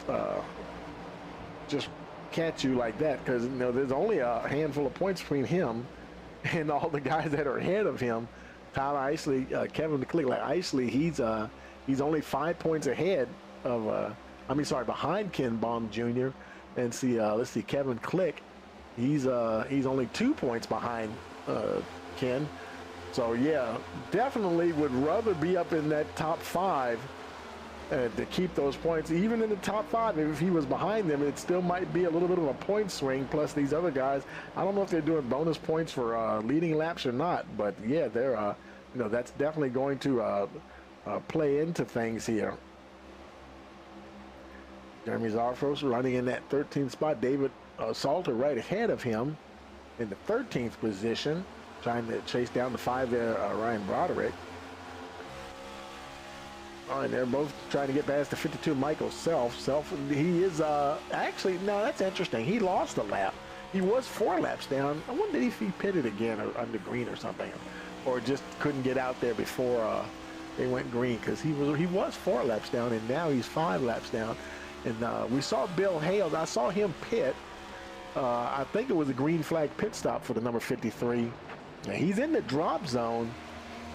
catch you like that, because there's only a handful of points between him and all the guys that are ahead of him. Tyler Isley, Kevin Click, like Isley, he's only 5 points ahead of behind Ken Baum Jr. And let's see, Kevin Click. He's only 2 points behind Ken. So yeah, definitely would rather be up in that top 5 to keep those points. Even in the top 5, if he was behind them, it still might be a little bit of a point swing. Plus these other guys, I don't know if they're doing bonus points for leading laps or not, but yeah, they're that's definitely going to play into things here. Jeremy Zarfos running in that 13th spot. David Salter right ahead of him in the 13th position, trying to chase down the 5 there, Ryan Broderick. All right, they're both trying to get past the 52, Michael Self. He is actually, no, that's interesting. He lost a lap. He was 4 laps down. I wonder if he pitted again or under green or something, or just couldn't get out there before they went green, because he was 4 laps down, and now he's 5 laps down. And we saw Bill Hales. I saw him pit. I think it was a green flag pit stop for the number 53. Now, he's in the drop zone,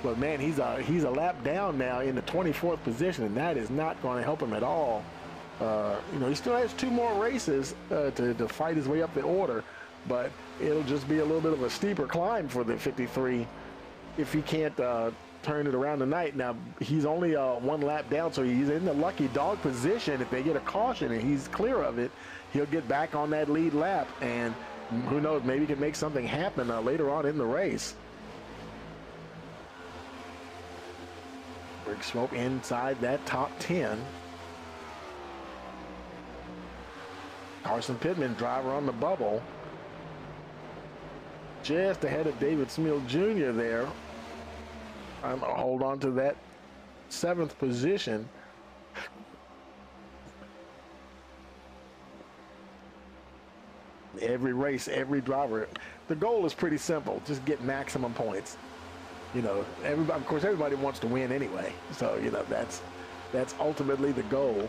but man, he's a lap down now in the 24th position, and that is not going to help him at all. He still has 2 more races to fight his way up the order, but it'll just be a little bit of a steeper climb for the 53 if he can't turn it around tonight. Now, he's only 1 lap down, so he's in the lucky dog position. If they get a caution and he's clear of it, he'll get back on that lead lap, and Who knows? Maybe he can make something happen later on in the race. Rick Smoke inside that top 10. Carson Pittman, driver on the bubble. Just ahead of David Smil Jr. there. I'm going to hold on to that 7th position. Every race, every driver, the goal is pretty simple. Just get maximum points. You know, of course, everybody wants to win anyway. So, you know, that's ultimately the goal.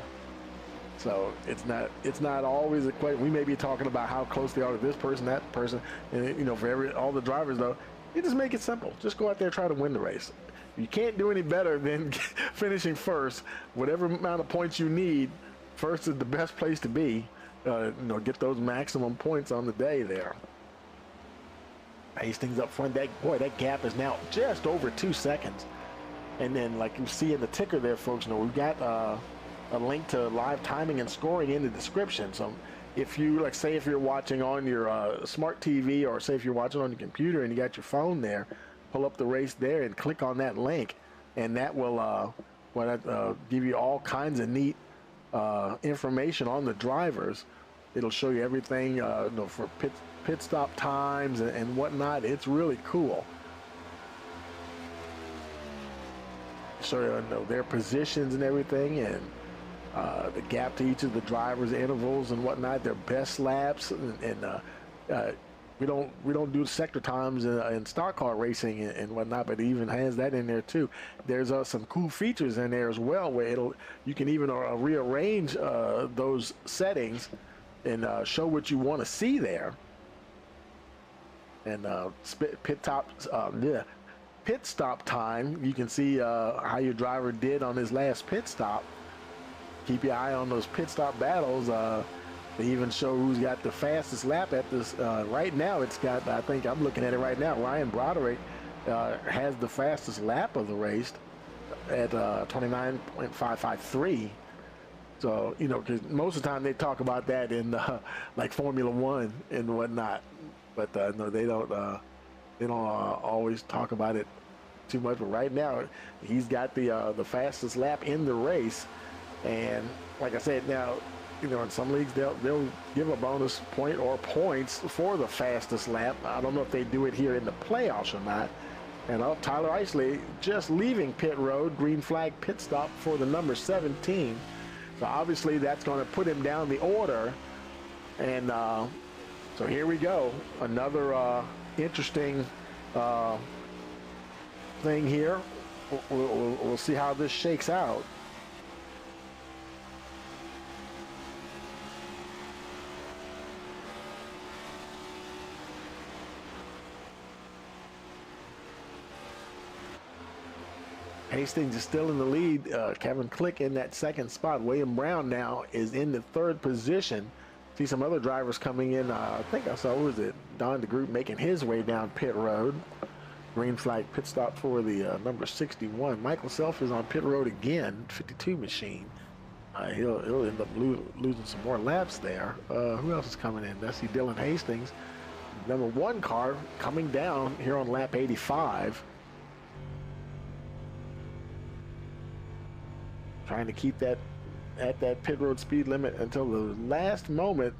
So it's not always a question. We may be talking about how close they are to this person, that person, and you know, for all the drivers though, you just make it simple. Just go out there and try to win the race. You can't do any better than finishing first. Whatever amount of points you need, first is the best place to be. You know, get those maximum points on the day there. Hastings up front. That gap is now just over 2 seconds. And then, like you see in the ticker there, folks, you know, we've got a link to live timing and scoring in the description. So if you, like, say if you're watching on your smart TV, or say if you're watching on your computer and you got your phone there, pull up the race there and click on that link, and that will give you all kinds of neat information on the drivers. It'll show you everything, you know, for pit stop times and whatnot. It's really cool. So you know their positions and everything, and the gap to each of the drivers' intervals and whatnot, their best laps, and we don't do sector times in stock car racing and whatnot, but it even has that in there too. There's some cool features in there as well, where you can even rearrange those settings and show what you want to see there. And pit stop time, you can see how your driver did on his last pit stop. Keep your eye on those pit stop battles. They even show who's got the fastest lap at this. Right now, it's got, I think I'm looking at it right now, Ryan Broderick has the fastest lap of the race at 29.553. So, you know, because most of the time they talk about that in like Formula One and whatnot. But no, they don't always talk about it too much. But right now, he's got the fastest lap in the race. And like I said, now, you know, in some leagues they'll give a bonus point or points for the fastest lap. I don't know if they do it here in the playoffs or not. And Tyler Isley just leaving pit road, green flag pit stop for the number 17. So obviously that's going to put him down the order. And so here we go. Another interesting thing here. We'll see how this shakes out. Hastings is still in the lead. Kevin Click in that second spot. William Brown now is in the 3rd position. See some other drivers coming in. I think I saw, what was it, Don DeGroot making his way down pit road. Green flag pit stop for the number 61. Michael Self is on pit road again, 52 machine. He'll end up losing some more laps there. Who else is coming in? I see Dylan Hastings, number 1 car, coming down here on lap 85. Trying to keep that at that pit road speed limit until the last moment,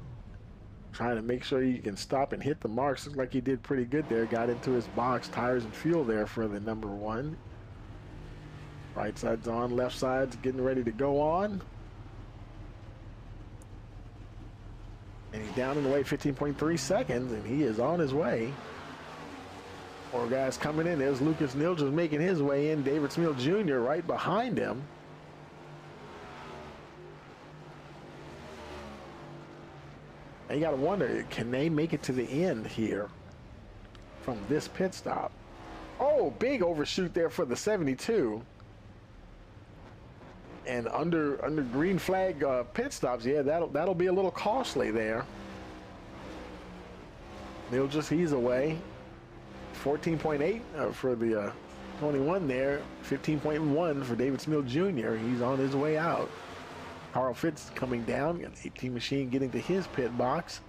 trying to make sure you can stop and hit the marks. Looks like he did pretty good there. Got into his box, tires and fuel there for the number 1. Right side's on, left side's getting ready to go on. And he's down in the way 15.3 seconds, and he is on his way. 4 guys coming in. There's Lucas Nilsson making his way in. David Smil Jr. right behind him. And you got to wonder, can they make it to the end here from this pit stop? Oh, big overshoot there for the 72. And under green flag pit stops, yeah, that'll be a little costly there. They'll just ease away. 14.8 for the 21 there. 15.1 for David Smil Jr. He's on his way out. Carl Fitz coming down, got 18 machine getting to his pit box.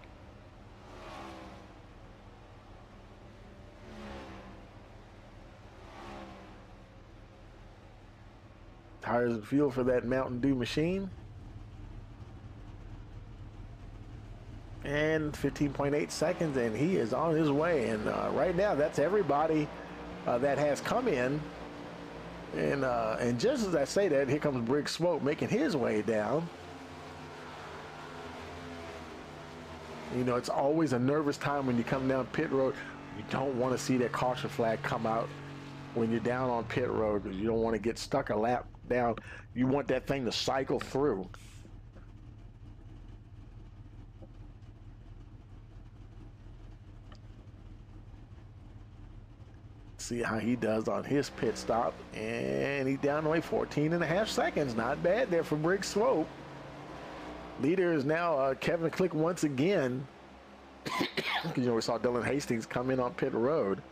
Tires and fuel for that Mountain Dew machine. And 15.8 seconds, and he is on his way. And right now, that's everybody that has come in. And just as I say that, here comes Briggs Swope making his way down. You know, it's always a nervous time when you come down pit road. You don't want to see that caution flag come out when you're down on pit road, because you don't want to get stuck a lap down. You want that thing to cycle through. See how he does on his pit stop, and he's down only 14.5 seconds. Not bad there for Briggs Swope. Leader is now Kevin Click once again. You know, we saw Dylan Hastings come in on pit road.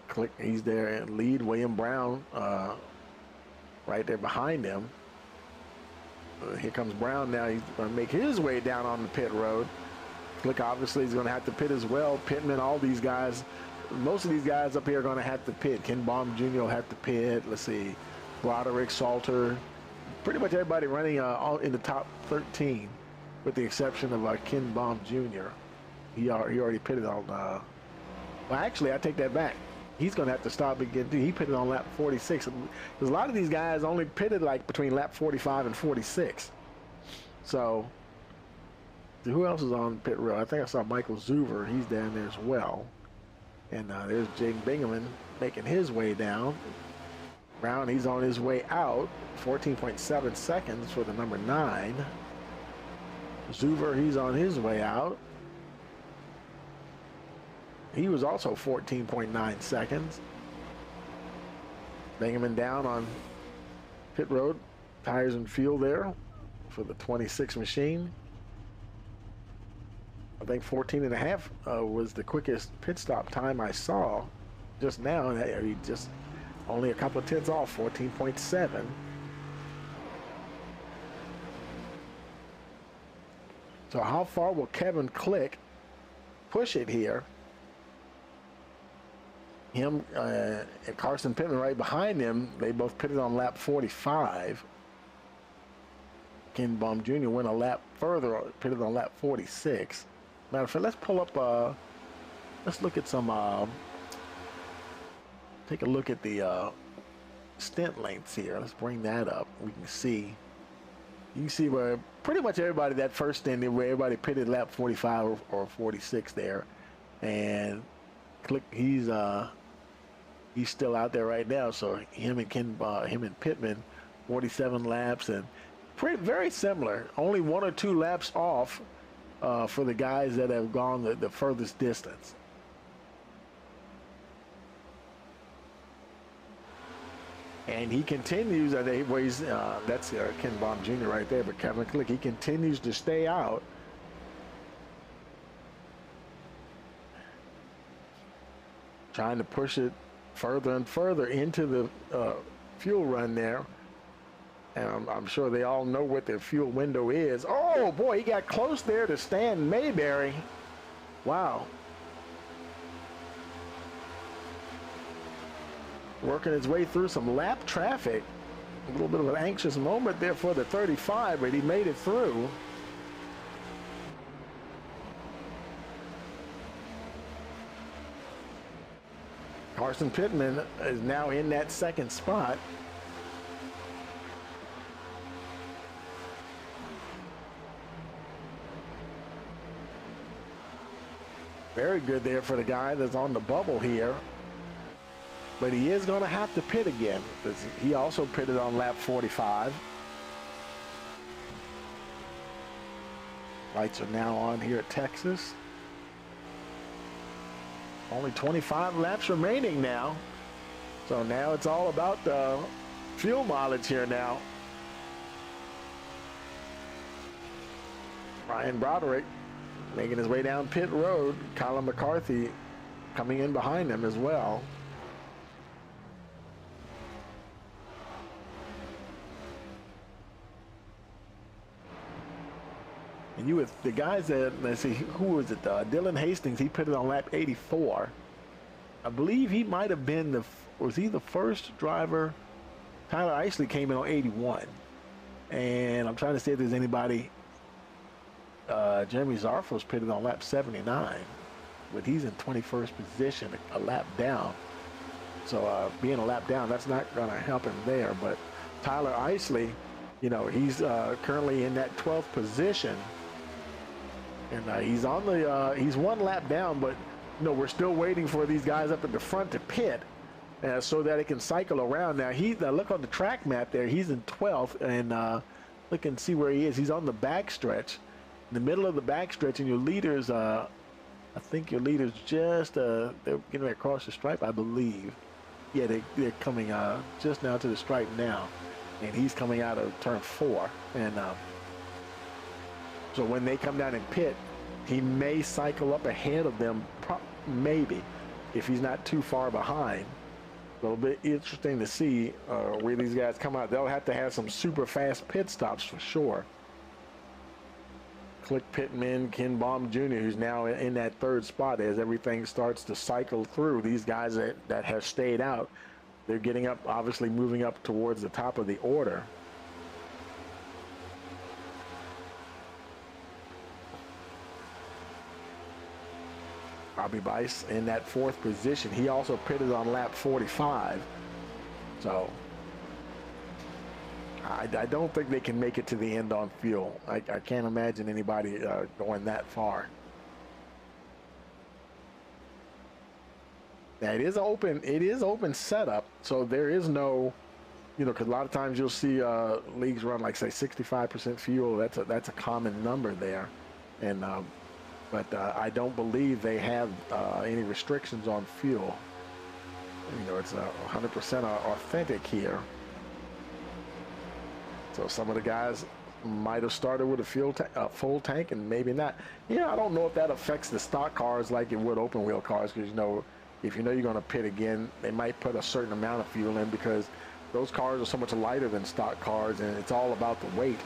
Click, he's there and lead. William Brown right there behind him. Here comes Brown now. He's going to make his way down on the pit road. Click obviously is going to have to pit as well. Pittman, all these guys. Most of these guys up here are going to have to pit. Ken Baum Jr. will have to pit. Let's see. Broderick, Salter. Pretty much everybody running in the top 13, with the exception of Ken Baum Jr. He already pitted on. Well, actually, I take that back. He's going to have to stop again. He pitted on lap 46. Because a lot of these guys only pitted like between lap 45 and 46. So, who else is on pit road? I think I saw Michael Zuver. He's down there as well. And there's Jaden Bingaman making his way down. Brown, he's on his way out. 14.7 seconds for the number 9. Zuver, he's on his way out. He was also 14.9 seconds. Bingaman down on pit road. Tires and fuel there for the 26 machine. I think 14.5 was the quickest pit stop time I saw just now. And he just only a couple of tenths off, 14.7. So how far will Kevin Click push it here? Him and Carson Pittman right behind him. They both pitted on lap 45. Ken Baum Jr. went a lap further, pitted on lap 46. Matter of fact, let's pull up, let's look at some, take a look at the stint lengths here. Let's bring that up. We can see, you can see where pretty much everybody that first stint, where everybody pitted lap 45 or 46 there. And Click, he's still out there right now. So him and Pittman, 47 laps, and very similar. Only 1 or 2 laps off for the guys that have gone the furthest distance. And he continues, I think that's Ken Baum Jr. right there, but Kevin Click, he continues to stay out. Trying to push it further and further into the fuel run there. And I'm sure they all know what their fuel window is. Oh, boy, he got close there to Stan Mayberry. Wow. Working his way through some lap traffic. A little bit of an anxious moment there for the 35, but he made it through. Carson Pittman is now in that second spot. Very good there for the guy that's on the bubble here. But he is going to have to pit again, because he also pitted on lap 45. Lights are now on here at Texas. Only 25 laps remaining now. So now it's all about the fuel mileage here now. Ryan Broderick making his way down pit road. Colin McCarthy coming in behind him as well. And you with the guys that, let's see, who was it? Dylan Hastings, he pitted on lap 84. I believe he might have been was he the first driver Tyler Isley came in on 81. And I'm trying to see if there's anybody. Jeremy Zarfo's pitted on lap 79, but he's in 21st position, a lap down. So being a lap down, that's not going to help him there. But Tyler Isley, you know, he's currently in that 12th position, and he's on the he's one lap down. But you know, we're still waiting for these guys up at the front to pit, so that it can cycle around. Now look on the track map there. He's in 12th, and look and see where he is. He's on the back stretch, in the middle of the back stretch, and your leaders. I think your leaders just they're getting ready across the stripe, I believe. Yeah, they're coming just now to the stripe now, and he's coming out of turn 4. And so when they come down and pit, he may cycle up ahead of them, maybe, if he's not too far behind. A little bit interesting to see where these guys come out. They'll have to have some super fast pit stops for sure. Click Pittman, Ken Baum Jr., who's now in that 3rd spot as everything starts to cycle through. These guys that have stayed out, they're getting up, obviously moving up towards the top of the order. Robbie Bice in that 4th position. He also pitted on lap 45. So I don't think they can make it to the end on fuel. I can't imagine anybody going that far. Now it is open setup, so there is no, you know, because a lot of times you'll see leagues run like say 65% fuel. That's a common number there, and but I don't believe they have any restrictions on fuel. You know, it's 100% authentic here. So some of the guys might have started with a full tank and maybe not. Yeah, I don't know if that affects the stock cars like it would open wheel cars, because you know, if you know you're going to pit again, they might put a certain amount of fuel in, because those cars are so much lighter than stock cars, and it's all about the weight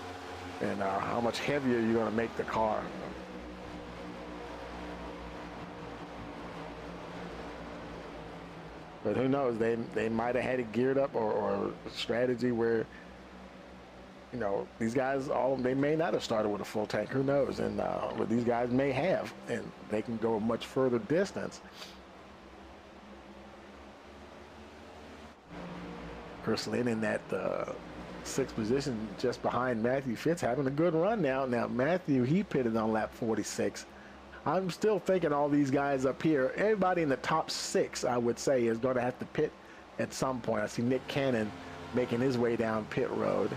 and how much heavier you're going to make the car. But who knows? They might have had it geared up or a strategy where, you know, these guys, they may not have started with a full tank. Who knows? And but these guys may have, and they can go a much further distance. Chris Lynn in that 6th position, just behind Matthew Fitz, having a good run now. Now Matthew, he pitted on lap 46. I'm still thinking all these guys up here, everybody in the top 6, I would say, is going to have to pit at some point. I see Nick Cannon making his way down pit road.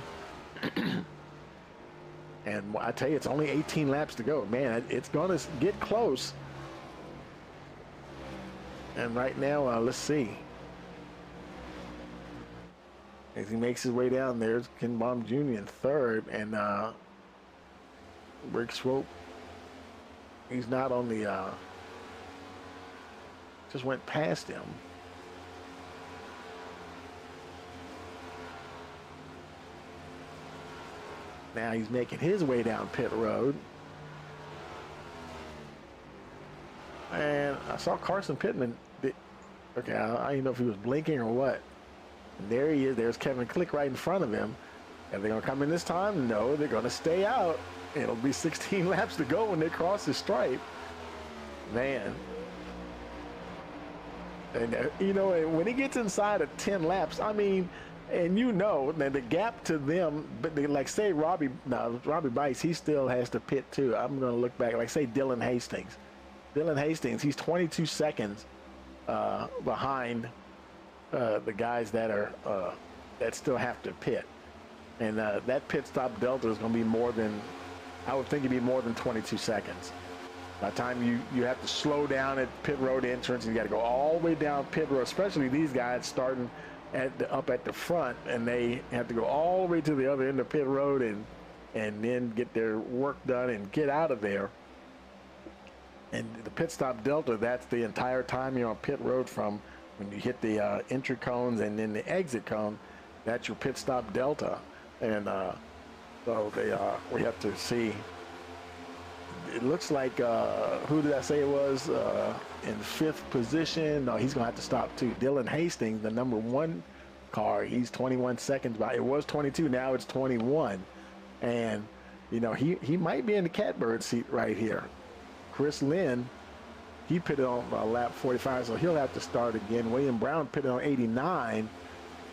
And I tell you, it's only 18 laps to go. Man, it's going to get close. And right now, let's see. As he makes his way down, there's Ken Baum Jr. in 3rd, and Rick Swope, he's not on the, just went past him. Now he's making his way down pit road. And I saw Carson Pittman. Okay, I don't know if he was blinking or what. And there he is. There's Kevin Click right in front of him. Are they going to come in this time? No, they're going to stay out. It'll be 16 laps to go when they cross the stripe. Man. And, you know, when he gets inside of 10 laps, I mean, and you know, that the gap to them, but they, like say Robbie Bice, he still has to pit too. I'm going to look back, like say Dylan Hastings. Dylan Hastings, he's 22 seconds behind the guys that are that still have to pit. And that pit stop delta is going to be more than, I would think it'd be more than 22 seconds. By the time you have to slow down at pit road entrance, and you got to go all the way down pit road, especially these guys starting up at the front, and they have to go all the way to the other end of pit road and then get their work done and get out of there. And the pit stop delta, that's the entire time you're on pit road from when you hit the entry cones and then the exit cone. That's your pit stop delta. And so we have to see. It looks like, who did I say it was in 5th position? No, he's going to have to stop too. Dylan Hastings, the number 1 car. He's 21 seconds by. It was 22, now it's 21. And, you know, he might be in the catbird seat right here. Chris Lynn, he pitted on lap 45, so he'll have to start again. William Brown pitted on 89.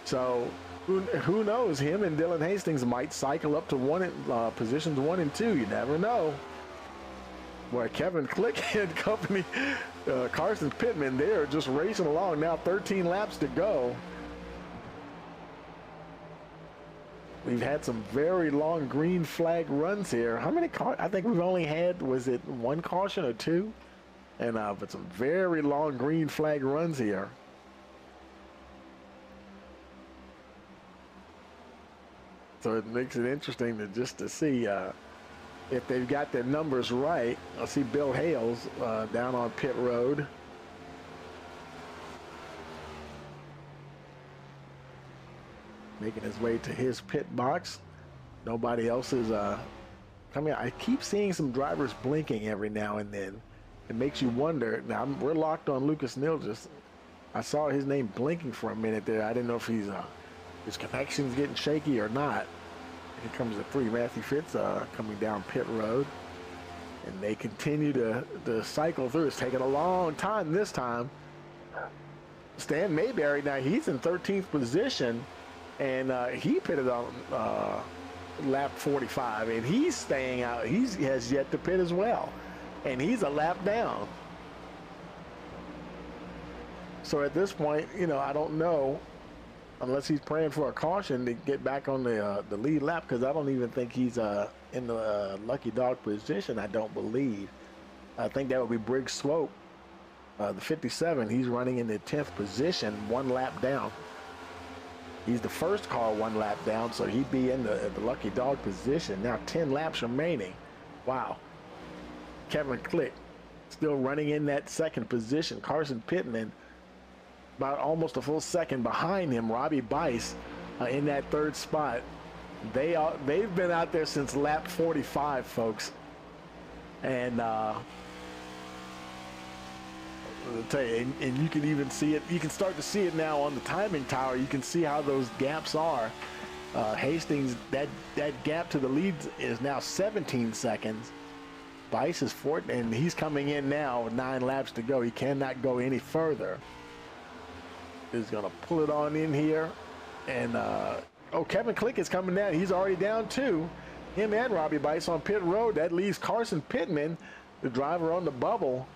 So who knows? Him and Dylan Hastings might cycle up to positions 1 and 2. You never know. Boy, Kevin Click and company, Carson Pittman, they're just racing along now. 13 laps to go. We've had some very long green flag runs here. How many cars? I think we've only had, was it 1 caution or 2? And but some very long green flag runs here. So it makes it interesting to see if they've got their numbers right. I see Bill Hales down on pit road. Making his way to his pit box. Nobody else is coming out. I keep seeing some drivers blinking every now and then. It makes you wonder. Now we're locked on Lucas Nilgis. I saw his name blinking for a minute there. I didn't know if he's his connection's getting shaky or not. Here comes the 3. Matthew Fitz coming down pit road. And they continue to cycle through. It's taking a long time this time. Stan Mayberry, now he's in 13th position. And he pitted on lap 45. And he's staying out. He has yet to pit as well. And he's a lap down. So at this point, you know, I don't know, unless he's praying for a caution to get back on the lead lap, because I don't even think he's in the lucky dog position. I don't believe. I think that would be Briggs Swope, the 57. He's running in the 10th position, 1 lap down. He's the first car 1 lap down, so he'd be in the lucky dog position. Now 10 laps remaining. Wow. Kevin Click still running in that 2nd position. Carson Pittman about almost a full second behind him. Robbie Bice in that 3rd spot. They've been out there since lap 45, folks. And I'll tell you, and you can even see it. You can start to see it now on the timing tower. You can see how those gaps are. Hastings, that gap to the lead is now 17 seconds. Bice is 4, and he's coming in now with 9 laps to go. He cannot go any further. He's going to pull it on in here. And, Kevin Click is coming down. He's already down 2. Him and Robbie Bice on pit road. That leaves Carson Pittman, the driver on the bubble,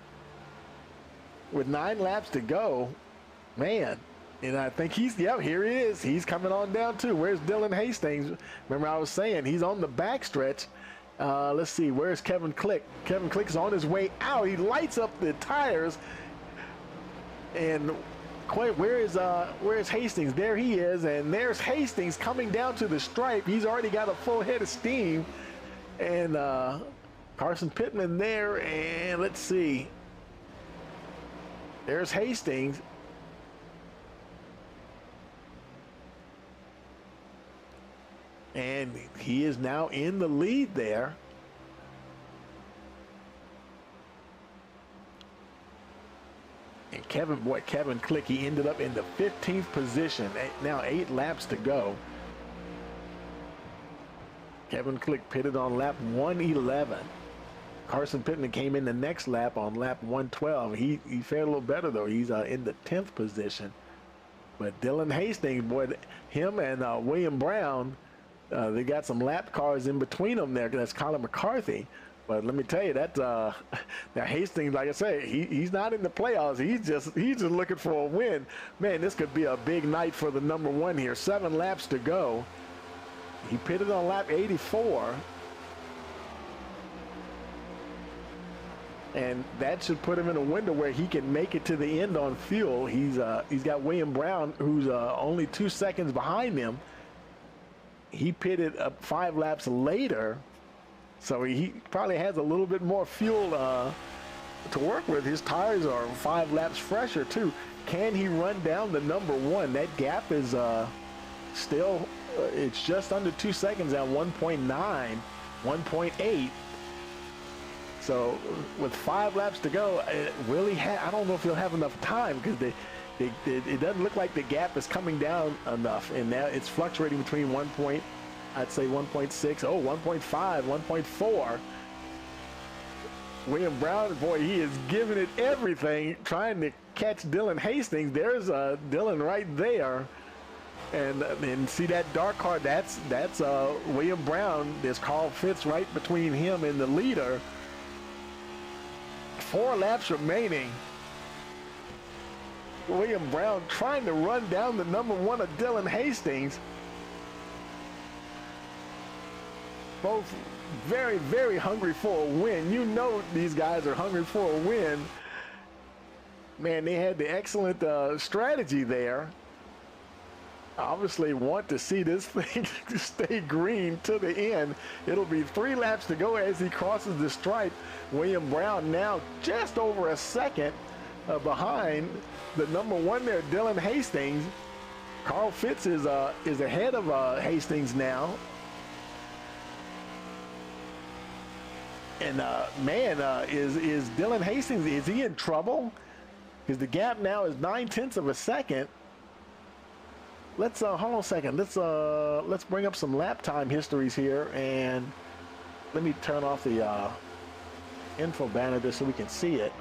with 9 laps to go. Man. And I think here he is. He's coming on down too. Where's Dylan Hastings? Remember I was saying he's on the backstretch. Let's see, where's Kevin Click? Kevin Click's on his way out. He lights up the tires. And where's Hastings? There he is, and there's Hastings coming down to the stripe. He's already got a full head of steam. And Carson Pittman there, and let's see. There's Hastings. And he is now in the lead there. And Kevin Click, he ended up in the 15th position. Now 8 laps to go. Kevin Click pitted on lap 111. Carson Pittman came in the next lap on lap 112. He fared a little better, though. He's in the 10th position. But Dylan Hastings, boy, him and William Brown, they got some lap cars in between them there. That's Colin McCarthy. But let me tell you, that now Hastings, like I say, he's not in the playoffs. He's just looking for a win. Man, this could be a big night for the number 1 here. 7 laps to go. He pitted on lap 84. And that should put him in a window where he can make it to the end on fuel. He's got William Brown, who's only 2 seconds behind him. He pitted up 5 laps later, so he probably has a little bit more fuel to work with. His tires are 5 laps fresher too. Can he run down the number 1? That gap is still, it's just under 2 seconds at 1.9, 1.8. So with 5 laps to go, will he I don't know if he'll have enough time, because it doesn't look like the gap is coming down enough, and now it's fluctuating between 1 point, I'd say 1.6, 1.5, 1.4. William Brown, boy, he is giving it everything, trying to catch Dylan Hastings. There's Dylan right there. And see that dark car, that's William Brown. There's Carl Fitz right between him and the leader. 4 laps remaining. William Brown trying to run down the number 1 of Dylan Hastings. Both very, very hungry for a win. You know these guys are hungry for a win. Man, they had the excellent strategy there. Obviously want to see this thing stay green to the end. It'll be 3 laps to go as he crosses the stripe. William Brown now just over a second behind the number 1 there, Dylan Hastings. Carl Fitz is ahead of Hastings now. And is Dylan Hastings, is he in trouble? Because the gap now is 9/10 of a second. Let's hold on a second. Let's bring up some lap time histories here, and let me turn off the info banner just so we can see it.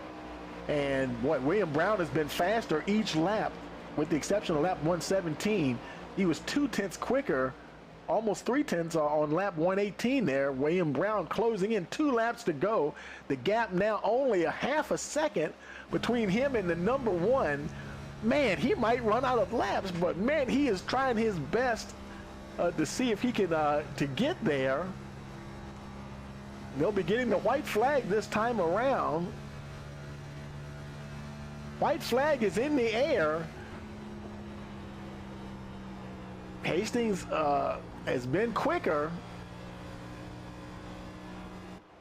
And what, William Brown has been faster each lap, with the exception of lap 117. He was 2/10 quicker, almost 3/10 on lap 118 there. William Brown closing in, 2 laps to go. The gap now only a half a second between him and the number 1. Man, he might run out of laps, but man, he is trying his best to see if he can to get there. They'll be getting the white flag this time around. White flag is in the air. Hastings has been quicker.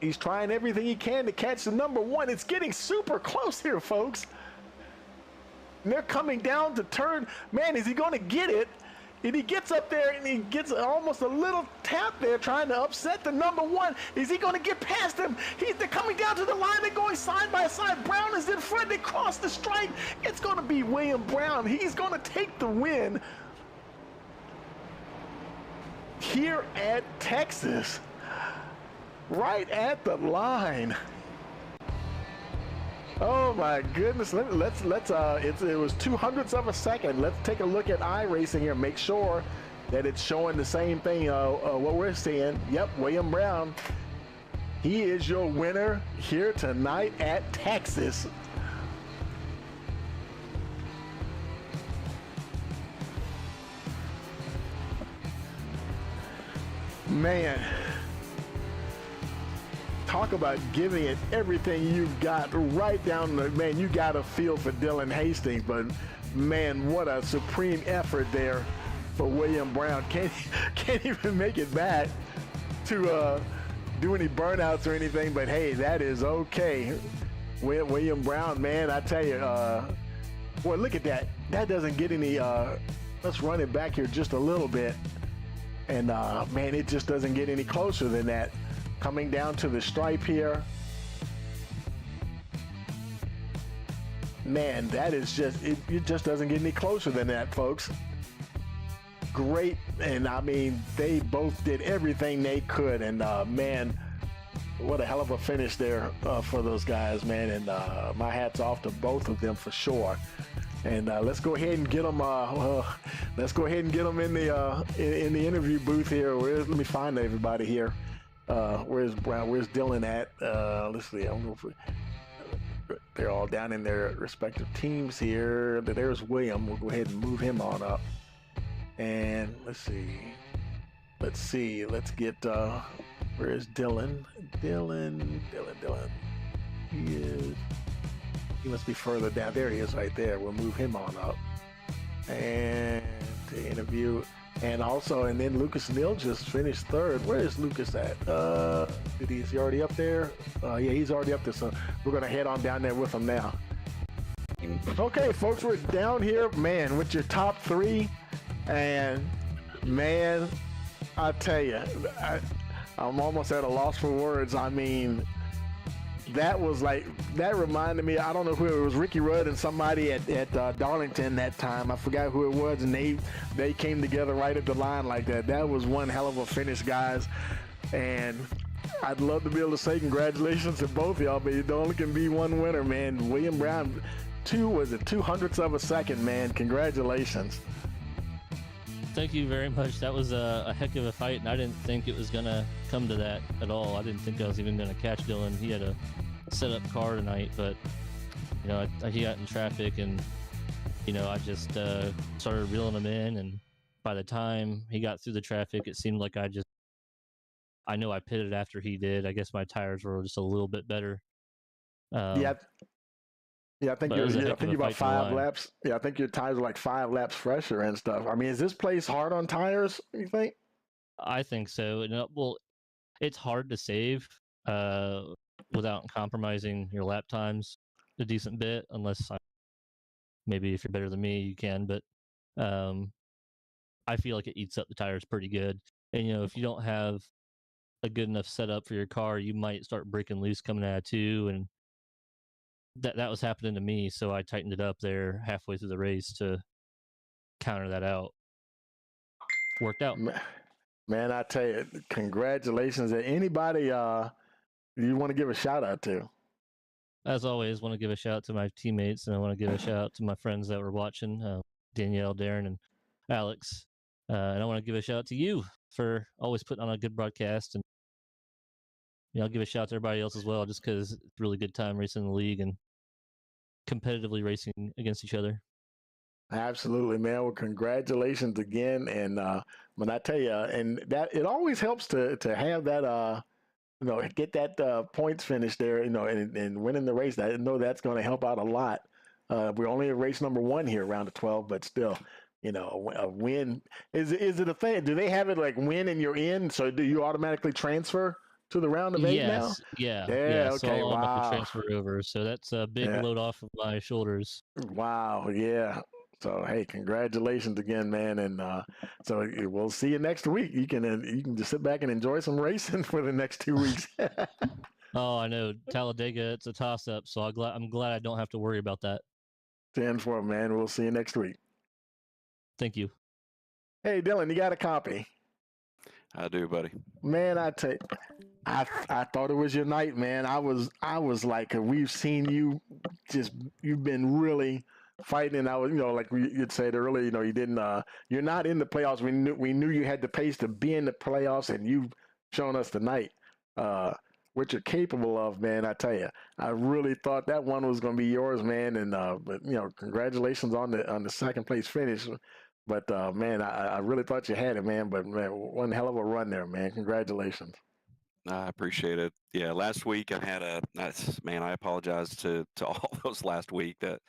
He's trying everything he can to catch the number 1. It's getting super close here, folks. And they're coming down to turn. Man, is he going to get it? And he gets up there and he gets almost a little tap there trying to upset the number 1. Is he going to get past him? They're coming down to the line. They're going side by side. Brown is in front. They cross the stripe. It's going to be William Brown. He's going to take the win here at Texas. Right at the line. Oh my goodness, it was 2/100ths of a second. Let's take a look at iRacing here, make sure that it's showing the same thing, what we're seeing. Yep, William Brown, he is your winner here tonight at Texas. Man. Talk about giving it everything you've got right down the, man, you got a feel for Dylan Hastings, but man, what a supreme effort there for William Brown. Can't even make it back to do any burnouts or anything, but hey, that is okay. William Brown, man, I tell you, boy, look at that. That doesn't get any, let's run it back here just a little bit. And man, it just doesn't get any closer than that. Coming down to the stripe here. Man, that is just, it just doesn't get any closer than that, folks. Great, and I mean, they both did everything they could, and man, what a hell of a finish there for those guys, man, and my hat's off to both of them for sure. And let's go ahead and get them. Let's go ahead and get them in the interview booth here. Let me find everybody here. Where's Brown? Where's Dylan at? Let's see. I don't know if they're all down in their respective teams here. There's William. We'll go ahead and move him on up. And let's see. Let's get. Where's Dylan? Dylan. He must be further down. There he is, right there. We'll move him on up. And to interview. And also, and then Lucas Neal just finished 3rd. Where is Lucas at? Is he already up there? Yeah, he's already up there. So we're going to head on down there with him now. Okay, folks, we're down here, man, with your top 3. And, man, I tell you, I'm almost at a loss for words. I mean, that was like, that reminded me, I don't know who it was, Ricky Rudd and somebody at Darlington that time. I forgot who it was, and they came together right at the line like that. That was one hell of a finish, guys. And I'd love to be able to say congratulations to both of y'all, but there only can be one winner, man. William Brown, 2/200ths of a second, man. Congratulations.
Thank you very much. That was a heck of a fight, and I didn't think it was going to come to that at all. I didn't think I was even going to catch Dylan. He had a set-up car tonight, but, you know, he got in traffic, and, you know, I just started reeling him in, and by the time he got through the traffic, it seemed like I know I pitted after he did. I guess my tires were just a little bit better.
Yeah, I think you're about 5 laps. Yeah, I think your tires are like 5 laps fresher and stuff. I mean, is this place hard on tires, you think?
I think so. And, well, it's hard to save without compromising your lap times a decent bit, unless maybe if you're better than me, you can. But I feel like it eats up the tires pretty good. And, you know, if you don't have a good enough setup for your car, you might start breaking loose coming out of 2, and that was happening to me, so I tightened it up there halfway through the race to counter that out. Worked out.
Man, I tell you, congratulations. Anybody you want to give a shout out to?
As always, want to give a shout out to my teammates, and I want to give a shout out to my friends that were watching, Danielle, Darren, and Alex. And I want to give a shout out to you for always putting on a good broadcast, and I'll give a shout out to everybody else as well, just because it's a really good time racing in the league and competitively racing against each other.
Absolutely, man. Well, congratulations again. And when I tell you, and that it always helps to have that, get that points finish there, and winning the race. I know that's going to help out a lot. We're only at race number 1 here, round of 12, but still, a win. Is it a thing? Do they have it like win and you're in? So do you automatically transfer to the round of 8 now?
Yeah.
Okay.
So I'll
Wow.
transfer over. So that's a big load off of my shoulders.
Wow. Yeah. So hey, congratulations again, man. And so we'll see you next week. You can just sit back and enjoy some racing for the next 2 weeks.
Oh, I know. Talladega, it's a toss-up. So I'm glad I don't have to worry about that.
10-4, man. We'll see you next week.
Thank you.
Hey, Dylan, you got a copy?
I do, buddy. Man,
I tell you, I thought it was your night, man. I was like, we've seen you, you've been really fighting. And I was, like you'd said earlier, you didn't, you're not in the playoffs. We knew you had the pace to be in the playoffs, and you've shown us tonight what you're capable of, man. I tell you, I really thought that one was going to be yours, man. And but congratulations on the second place finish. But, man, I really thought you had it, man. But, man, one hell of a run there, man. Congratulations.
I appreciate it. Yeah, last week I had I apologize to all those last week. That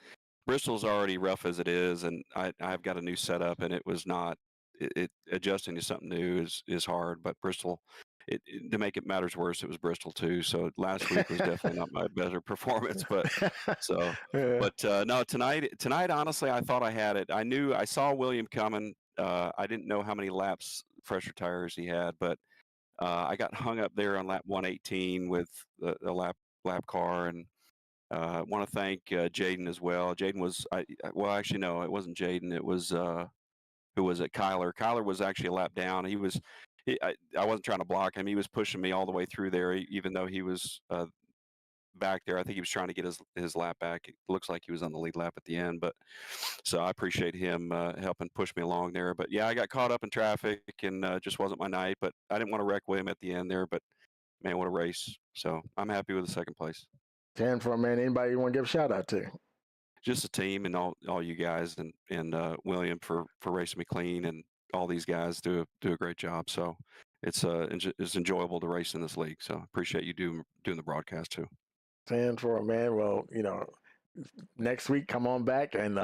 Bristol's already rough as it is, and I've got a new setup, and it was not it adjusting to something new is hard. But Bristol, to make it matters worse, it was Bristol too. So last week was definitely not my better performance. But no, tonight, honestly, I thought I had it. I saw William coming. I didn't know how many laps fresher tires he had, but I got hung up there on lap 118 with the lap car, and I want to thank Jaden as well. Jaden was actually no, it wasn't Jaden. It was who was it? Kyler. Kyler was actually a lap down. I wasn't trying to block him. He was pushing me all the way through there, even though he was back there. I think he was trying to get his lap back. It looks like he was on the lead lap at the end, but so I appreciate him helping push me along there. But yeah, I got caught up in traffic and just wasn't my night. But I didn't want to wreck William at the end there. But man, what a race! So I'm happy with the second place.
10-4, man. Anybody you want to give a shout out to?
Just the team and all you guys and William for racing me clean, and all these guys do a great job. So it's enjoyable to race in this league. So appreciate you doing the broadcast too.
10-4, man. Well, next week come on back and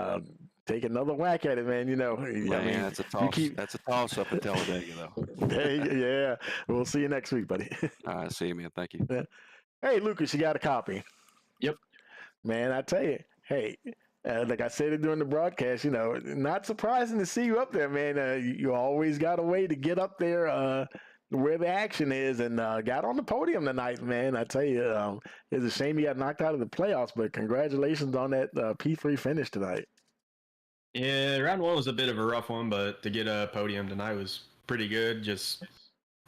take another whack at it, man.
That's a toss. That's a toss up at Talladega, though.
Yeah, we'll see you next week, buddy.
All right, see you, man. Thank you.
Yeah. Hey, Lucas, you got a copy?
Yep.
Man, I tell you, hey. Like I said it during the broadcast, not surprising to see you up there, man. You always got a way to get up there, where the action is, and got on the podium tonight, man. I tell you, it's a shame he got knocked out of the playoffs, but congratulations on that P3 finish tonight.
Yeah, round one was a bit of a rough one, but to get a podium tonight was pretty good. Just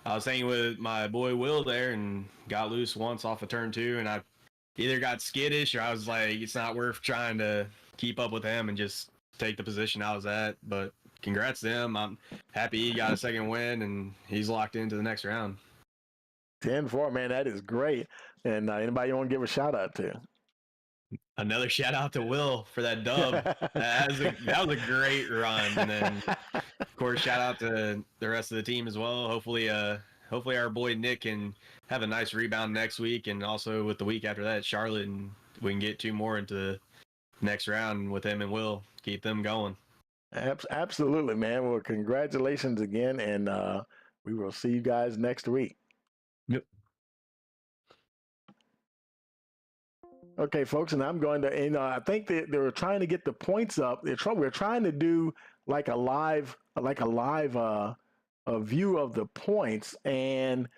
I was hanging with my boy Will there and got loose once off of turn 2, and I either got skittish or I was like, it's not worth trying to keep up with him and just take the position I was at. But congrats to him. I'm happy he got a second win and he's locked into the next round.
10-4, man, that is great. And anybody you want to give a shout out to?
Another shout out to Will for that dub. that was a great run. And then, of course, shout out to the rest of the team as well. Hopefully our boy Nick can have a nice rebound next week, and also with the week after that, Charlotte, and we can get 2 more into the next round with him and Will. Keep them going.
Absolutely, man. Well, congratulations again, and we will see you guys next week.
Yep.
Okay, folks, and I'm going to, I think they were trying to get the points up. We're trying to do like a live a view of the points, and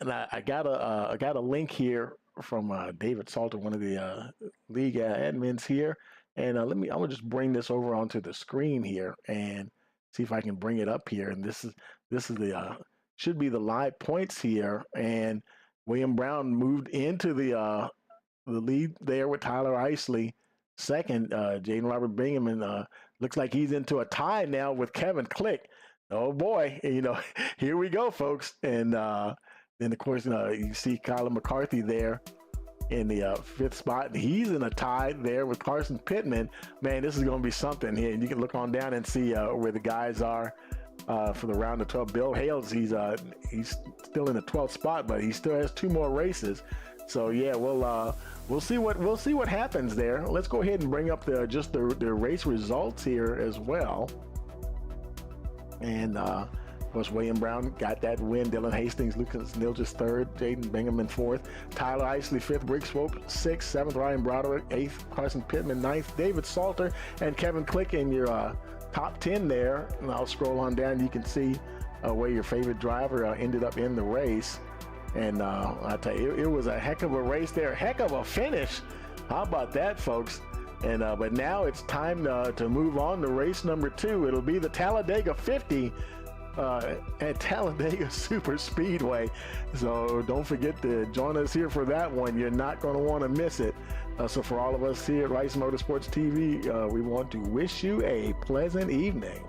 I got a link here from David Salter, one of the league admins here, and I'm gonna just bring this over onto the screen here and see if I can bring it up here. And this is the should be the live points here, and William Brown moved into the lead there with Tyler Isley. Second, Jaden Robert Bingham looks like he's into a tie now with Kevin Click. Oh boy, here we go, folks. And then of course, you see Colin McCarthy there in the 5th spot. He's in a tie there with Carson Pittman. Man, this is going to be something here. And you can look on down and see where the guys are for the round of 12. Bill Hales, he's still in the 12th spot, but he still has 2 more races. So yeah, we'll see what happens there. Let's go ahead and bring up the race results here as well. And of course, William Brown got that win. Dylan Hastings, Lucas Nilges 3rd, Jaden Bingham in 4th, Tyler Isley 5th, Briggs Swope 6th, 7th, Ryan Broderick 8th, Carson Pittman 9th, David Salter and Kevin Click in your top 10 there. And I'll scroll on down. You can see where your favorite driver ended up in the race. And I tell you, it was a heck of a race there, heck of a finish. How about that, folks? And but now it's time to move on to race number 2. It'll be the Talladega 50 at Talladega Super Speedway. So don't forget to join us here for that one. You're not going to want to miss it. So for all of us here at Rice Motorsports TV, we want to wish you a pleasant evening.